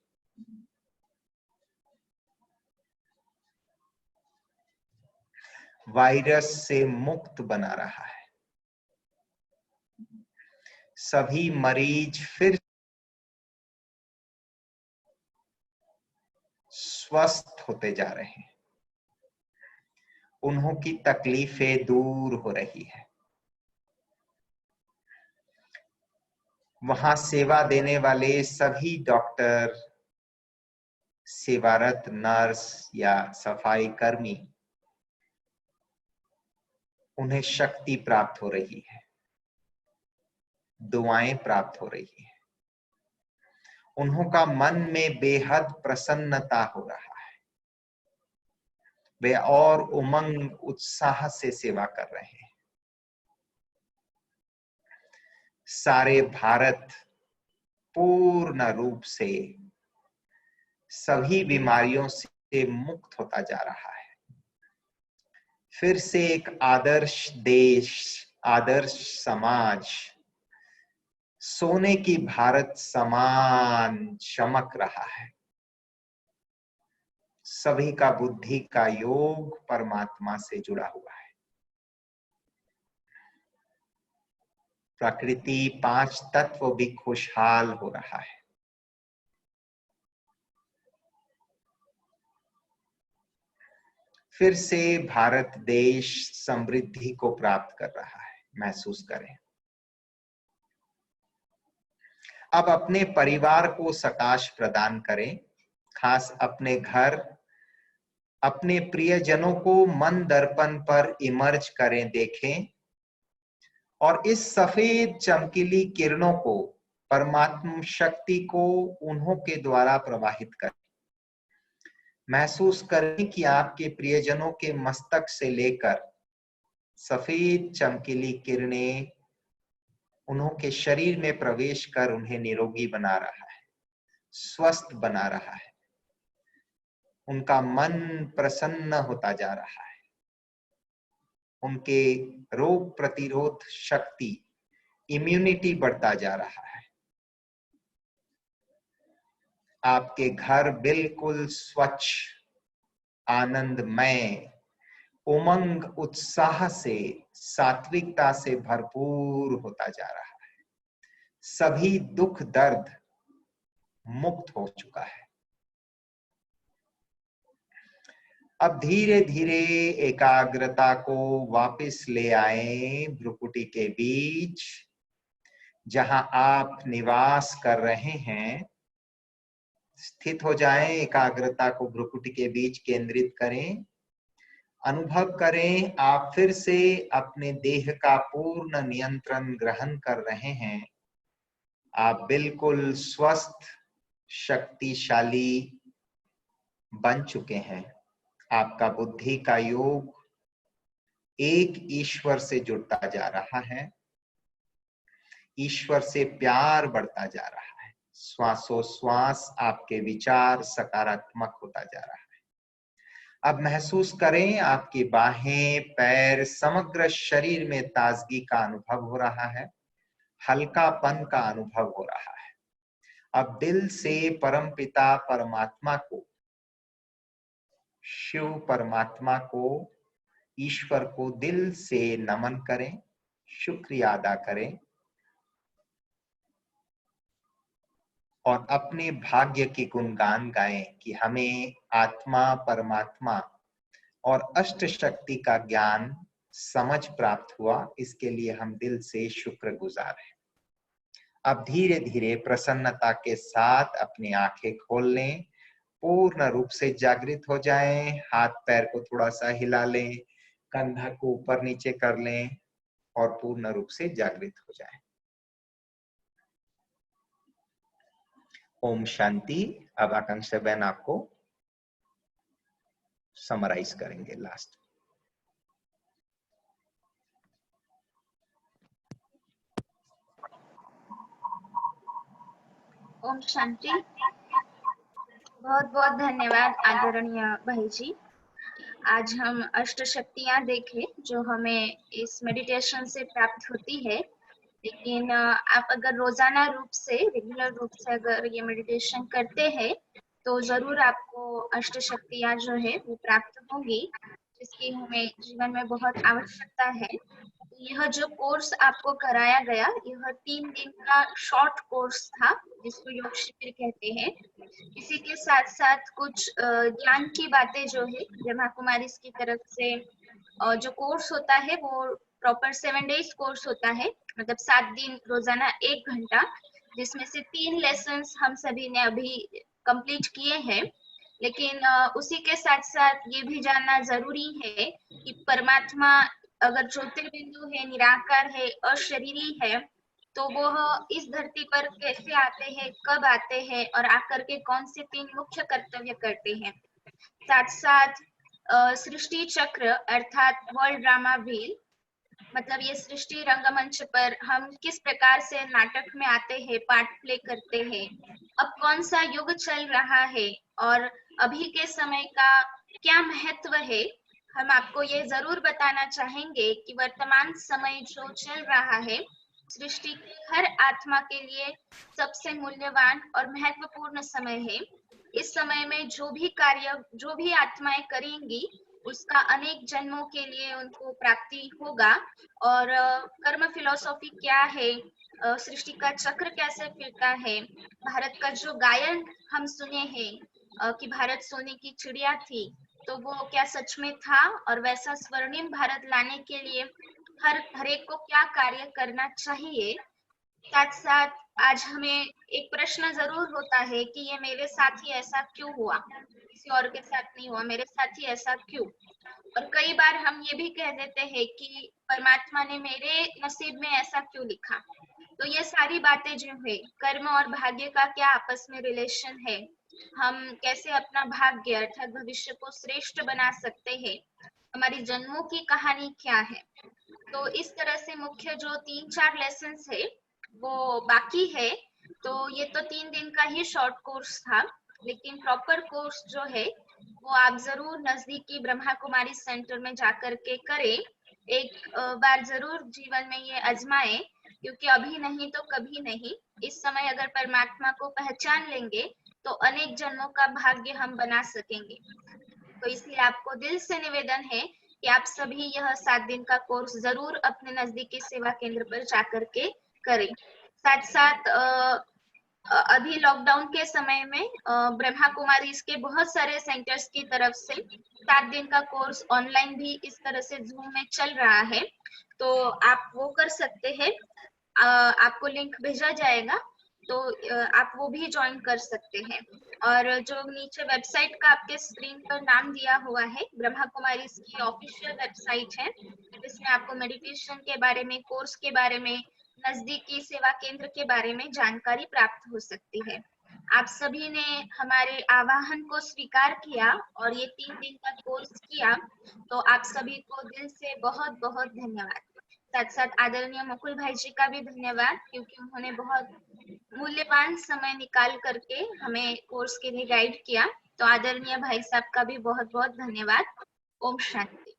वायरस से मुक्त बना रहा है। सभी मरीज फिर स्वस्थ होते जा रहे हैं। उन्हों की तकलीफें दूर हो रही है। वहां सेवा देने वाले सभी डॉक्टर, सेवारत नर्स या सफाई कर्मी, उन्हें शक्ति प्राप्त हो रही है, दुआएं प्राप्त हो रही है। उन्हों का मन में बेहद प्रसन्नता हो रहा है। वे और उमंग उत्साह से सेवा कर रहे हैं। सारे भारत पूर्ण रूप से सभी बीमारियों से मुक्त होता जा रहा है। फिर से एक आदर्श देश, आदर्श समाज, सोने की भारत समान चमक रहा है। सभी का बुद्धि का योग परमात्मा से जुड़ा हुआ है। प्रकृति, पांच तत्व भी खुशहाल हो रहा है। फिर से भारत देश समृद्धि को प्राप्त कर रहा है। महसूस करें। अब अपने परिवार को सकाश प्रदान करें। खास अपने घर, अपने प्रियजनों को मन दर्पण पर इमर्ज करें, देखें, और इस सफेद चमकीली किरणों को, परमात्म शक्ति को उन्हों के द्वारा प्रवाहित करें। महसूस करें कि आपके प्रियजनों के मस्तक से लेकर सफेद चमकीली किरणें उन्हों के शरीर में प्रवेश कर उन्हें निरोगी बना रहा है, स्वस्थ बना रहा है। उनका मन प्रसन्न होता जा रहा है। उनके रोग प्रतिरोध शक्ति, इम्यूनिटी बढ़ता जा रहा है। आपके घर बिल्कुल स्वच्छ, आनंदमय, उमंग उत्साह से, सात्विकता से भरपूर होता जा रहा है। सभी दुख दर्द मुक्त हो चुका है। अब धीरे धीरे एकाग्रता को वापस ले आए भ्रुकुटी के बीच, जहां आप निवास कर रहे हैं। स्थित हो जाएं, एकाग्रता को भ्रुकुटी के बीच केंद्रित करें। अनुभव करें आप फिर से अपने देह का पूर्ण नियंत्रण ग्रहण कर रहे हैं। आप बिल्कुल स्वस्थ, शक्तिशाली बन चुके हैं। आपका बुद्धि का योग एक ईश्वर से जुड़ता जा रहा है। ईश्वर से प्यार बढ़ता जा रहा है। श्वासोश्वास आपके विचार सकारात्मक होता जा रहा है। अब महसूस करें आपकी बाहें, पैर, समग्र शरीर में ताजगी का अनुभव हो रहा है, हल्कापन का अनुभव हो रहा है। अब दिल से परमपिता परमात्मा को, शिव परमात्मा को, ईश्वर को दिल से नमन करें, शुक्रिया अदा करें, और अपने भाग्य की गुणगान गाएं कि हमें आत्मा, परमात्मा और अष्ट शक्ति का ज्ञान, समझ प्राप्त हुआ। इसके लिए हम दिल से शुक्रगुजार हैं। अब धीरे धीरे प्रसन्नता के साथ अपनी आंखें खोल लें, पूर्ण रूप से जागृत हो जाएं। हाथ पैर को थोड़ा सा हिला लें, कंधा को ऊपर नीचे कर लें और पूर्ण रूप से जागृत हो जाएं। ओम शांति। अब आकांक्षा बहन आपको समराइज करेंगे लास्ट। ओम शांति। बहुत बहुत धन्यवाद आदरणीय भाई जी। आज हम अष्ट शक्तियां देखे जो हमें इस मेडिटेशन से प्राप्त होती है। लेकिन आप अगर रोजाना रूप से रेगुलर रूप से अगर ये मेडिटेशन करते हैं तो जरूर आपको अष्ट शक्तियां जो है वो प्राप्त होंगी, जिसकी हमें जीवन में बहुत आवश्यकता है। यह जो कोर्स आपको कराया गया, यह 3 दिन का शॉर्ट कोर्स था जिसको योग शिविर कहते हैं। इसी के साथ साथ कुछ ज्ञान की बातें जो है ब्रह्मा कुमारी की तरफ से जो कोर्स होता है वो प्रॉपर 7 डेज कोर्स होता है, मतलब 7 दिन रोजाना 1 घंटा, जिसमें से 3 लेसन्स हम सभी ने अभी कंप्लीट किए हैं। लेकिन उसी के साथ साथ ये भी जानना जरूरी है कि परमात्मा अगर ज्योतिर्बिंदु है, निराकार है, अशरीरी है, तो वो इस धरती पर कैसे आते हैं, कब आते हैं और आकर के कौन से 3 मुख्य कर्तव्य करते हैं। साथ साथ सृष्टि चक्र अर्थात वर्ल्ड ड्रामा व्हील, मतलब ये सृष्टि रंगमंच पर हम किस प्रकार से नाटक में आते हैं, पार्ट प्ले करते हैं, अब कौन सा युग चल रहा है और अभी के समय का क्या महत्व है। हम आपको ये जरूर बताना चाहेंगे कि वर्तमान समय जो चल रहा है सृष्टि की हर आत्मा के लिए सबसे मूल्यवान और महत्वपूर्ण समय है। इस समय में जो भी कार्य जो भी आत्माएं करेंगी उसका अनेक जन्मों के लिए उनको प्राप्ति होगा। और कर्म फिलॉसफी क्या है, सृष्टि का चक्र कैसे फिरता है, भारत का जो गायन हम सुने हैं कि भारत सोने की चिड़िया थी, तो वो क्या सच में था और वैसा स्वर्णिम भारत लाने के लिए हर एक को क्या कार्य करना चाहिए। साथ साथ आज हमें एक प्रश्न जरूर होता है कि ये मेरे साथ ही ऐसा क्यों हुआ, किसी और के साथ नहीं हुआ, मेरे साथ ही ऐसा क्यों। और कई बार हम ये भी कह देते हैं कि परमात्मा ने मेरे नसीब में ऐसा क्यों लिखा। तो ये सारी बातें जो है, कर्म और भाग्य का क्या आपस में रिलेशन है, हम कैसे अपना भाग्य अर्थात भविष्य को श्रेष्ठ बना सकते हैं, हमारी जन्मों की कहानी क्या है। तो इस तरह से मुख्य जो 3-4 लेसन्स है वो बाकी है। तो ये तो 3 दिन का ही शॉर्ट कोर्स था, लेकिन प्रॉपर कोर्स जो है वो आप जरूर नजदीकी ब्रह्मा कुमारी सेंटर में जाकर के करें। एक बार जरूर जीवन में ये आजमाएं, क्योंकि अभी नहीं तो कभी नहीं, इस समय अगर परमात्मा को पहचान लेंगे तो अनेक जन्मों का भाग्य हम बना सकेंगे। तो इसलिए आपको दिल से निवेदन है कि आप सभी यह 7 दिन का कोर्स जरूर अपने नजदीकी सेवा केंद्र पर जाकर के करें। साथ साथ अभी लॉकडाउन के समय में ब्रह्मा कुमारी इसके बहुत सारे सेंटर्स की तरफ से 7 दिन का कोर्स ऑनलाइन भी इस तरह से जूम में चल रहा है, तो आप वो कर सकते हैं। आपको लिंक भेजा जाएगा, तो आप वो भी ज्वाइन कर सकते हैं। और जो नीचे वेबसाइट का आपके स्क्रीन पर नाम दिया हुआ है, ब्रह्मा कुमारी की ऑफिशियल वेबसाइट है, जिसमें आपको मेडिटेशन के बारे में, कोर्स के बारे में, नजदीकी सेवा केंद्र के बारे में जानकारी प्राप्त हो सकती है। आप सभी ने हमारे आह्वान को स्वीकार किया और ये 3 दिन का कोर्स किया, तो आप सभी को दिल से बहुत बहुत धन्यवाद। साथ साथ आदरणीय मुकुल भाई जी का भी धन्यवाद, क्योंकि उन्होंने बहुत मूल्यवान समय निकाल करके हमें कोर्स के लिए गाइड किया। तो आदरणीय भाई साहब का भी बहुत बहुत धन्यवाद। ओम शांति।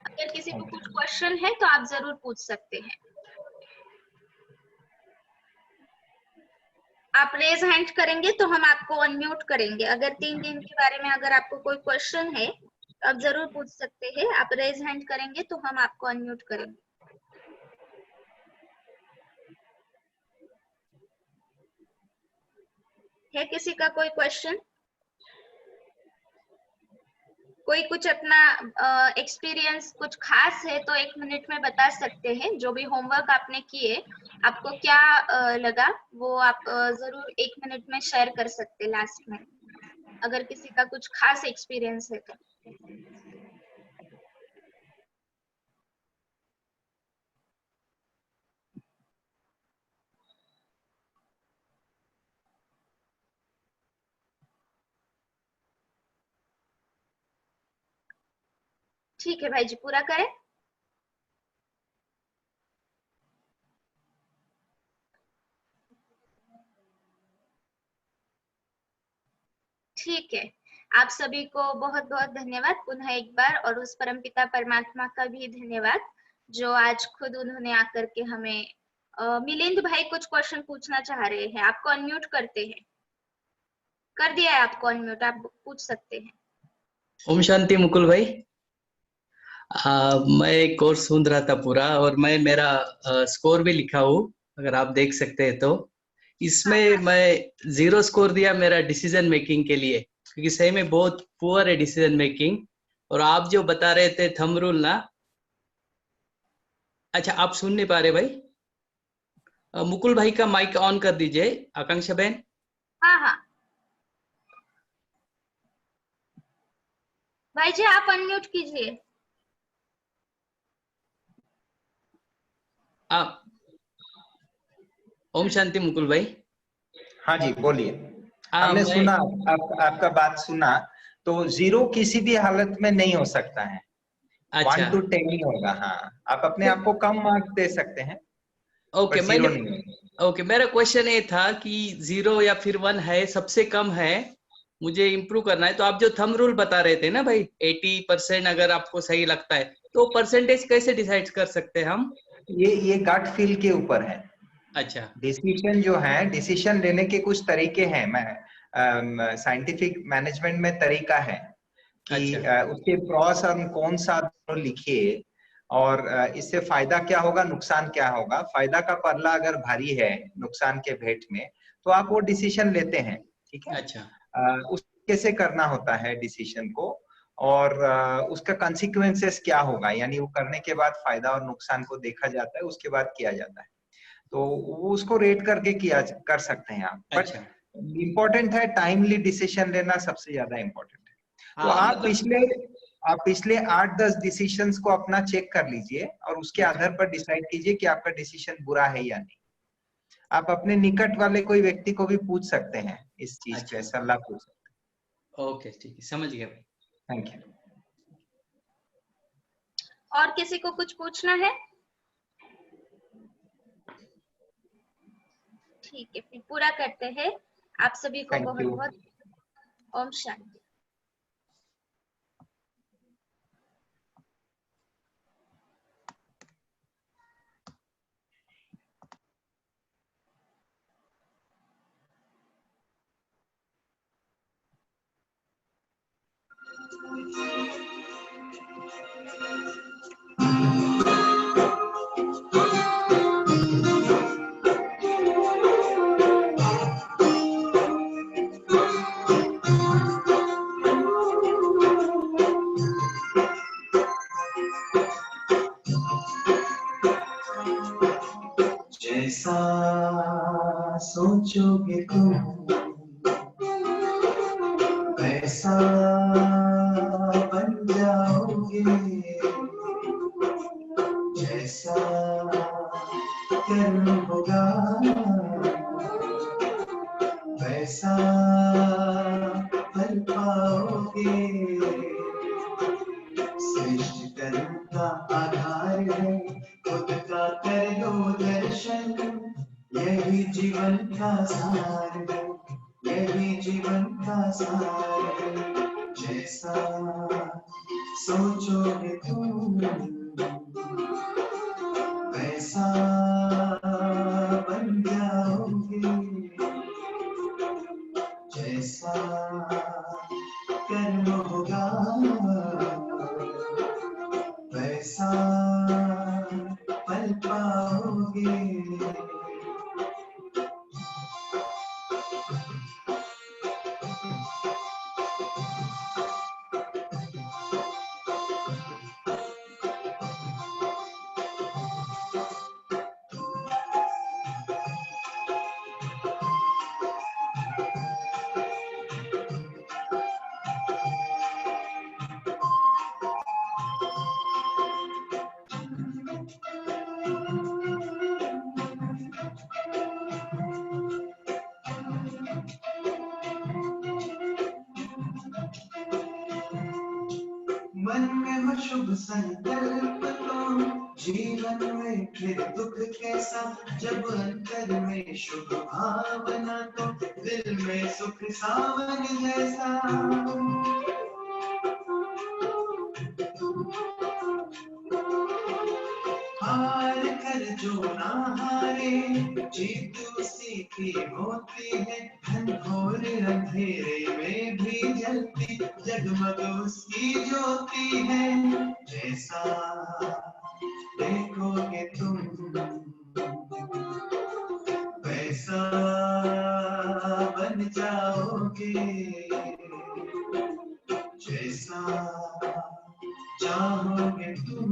अगर किसी को कुछ क्वेश्चन है तो आप जरूर पूछ सकते हैं। आप रेज हैंड करेंगे तो हम आपको अनम्यूट करेंगे। अगर 3 दिन के बारे में अगर आपको कोई क्वेश्चन है तो आप जरूर पूछ सकते हैं। आप रेज हैंड करेंगे तो हम आपको अनम्यूट करेंगे। है किसी का कोई क्वेश्चन? कोई कुछ अपना एक्सपीरियंस कुछ खास है तो 1 मिनट में बता सकते हैं। जो भी होमवर्क आपने किए, आपको क्या लगा वो आप जरूर 1 मिनट में शेयर कर सकते लास्ट में, अगर किसी का कुछ खास एक्सपीरियंस है तो। ठीक है भाई जी, पूरा करें। ठीक है, आप सभी को बहुत बहुत धन्यवाद पुनः एक बार, और उस परमपिता परमात्मा का भी धन्यवाद जो आज खुद उन्होंने आकर के हमें मिलिंद भाई कुछ क्वेश्चन पूछना चाह रहे हैं, आपको अनम्यूट करते हैं। कर दिया है आपको अनम्यूट, आप पूछ सकते हैं। ओम शांति मुकुल भाई। मैं कोर्स सुन रहा था पूरा, और मैं मेरा स्कोर भी लिखा हूँ, अगर आप देख सकते हैं तो। इसमें मैं 0 स्कोर दिया मेरा डिसीजन मेकिंग के लिए, क्योंकि सही में बहुत पुअर है डिसीजन मेकिंग। और आप जो बता रहे थे थंब रूल ना, अच्छा आप सुन नहीं पा रहे भाई? मुकुल भाई का माइक ऑन कर दीजिए, आकांक्षा बहन। हाँ हाँ भाई जी, आप अनम्यूट कीजिए। ओम शांति मुकुल भाई। हाँ जी बोलिए। हमने मैं सुना, आपका बात सुना। तो 0 किसी भी हालत में नहीं हो सकता है, 1 to 10 ही होगा। हाँ, आप अपने आप को कम मार्क्स दे सकते हैं, ओके, पर 0 नहीं होगा। ओके, मेरा क्वेश्चन ये था कि 0 या फिर 1 है, सबसे कम है, मुझे इम्प्रूव करना है। तो आप जो थंब रूल बता रहे थे ना भाई, 80% अगर आपको सही लगता है, तो परसेंटेज कैसे डिसाइड कर सकते हैं हम? ये गट फील के ऊपर है। अच्छा, डिसीजन जो है, डिसीजन लेने के कुछ तरीके हैं। मैं साइंटिफिक मैनेजमेंट में तरीका है कि अच्छा, उसके प्रॉस और कौन सा दोनों लिखिए, और इससे फायदा क्या होगा, नुकसान क्या होगा। फायदा का पल्ला अगर भारी है नुकसान के भेंट में, तो आप वो डिसीजन लेते हैं। ठीक है। अच्छा, उस कैसे करना होता है डिसीजन को, और उसका कंसिक्वेंसेस क्या होगा, यानी वो करने के बाद फायदा और नुकसान को देखा जाता है, उसके बाद किया जाता है। तो वो उसको रेट करके किया कर सकते हैं आप। बट अच्छा। इम्पोर्टेंट है टाइमली डिसीजन लेना, सबसे ज्यादा इम्पोर्टेंट है। तो हाँ आप पिछले 8-10 डिसीजंस को अपना चेक कर लीजिए, और उसके अच्छा, आधार पर डिसाइड कीजिए कि आपका डिसीजन बुरा है या नहीं। आप अपने निकट वाले कोई व्यक्ति को भी पूछ सकते हैं, इस चीज अच्छा, पे सलाह पूछ सकते ओके, ठीक है, समझ गया भाई। हैं। Thank you. और किसी को कुछ पूछना है? ठीक है, फिर पूरा करते हैं। आप सभी को थैंक बहुत यू। बहुत ओम शांति। जैसा सोचोगे तुम वैसा बन जाओगे, जैसा कर्म होगा वैसा फल पाओगे। श्रेष्ठ कर्म का आधार है खुद का कर लो दर्शन, यही जीवन का सार है, यही जीवन का सार है। जैसा सोचोगे तुम वैसा बन जाओगे, जैसा कर्म होगा वैसा फल पाओगे। मन में हो शुभ संकल्प तो जीवन में फिर दुख कैसा, जब अंतर में शुभ भावना तो दिल में सुख सावन जैसा। हार कर जो ना हारे, जीत उसी की होती है, घनघोर अंधेरे में भी जलती जगमग उसकी ज्योति है। जैसा देखोगे तुम वैसा बन जाओगे, जैसा चाहोगे तुम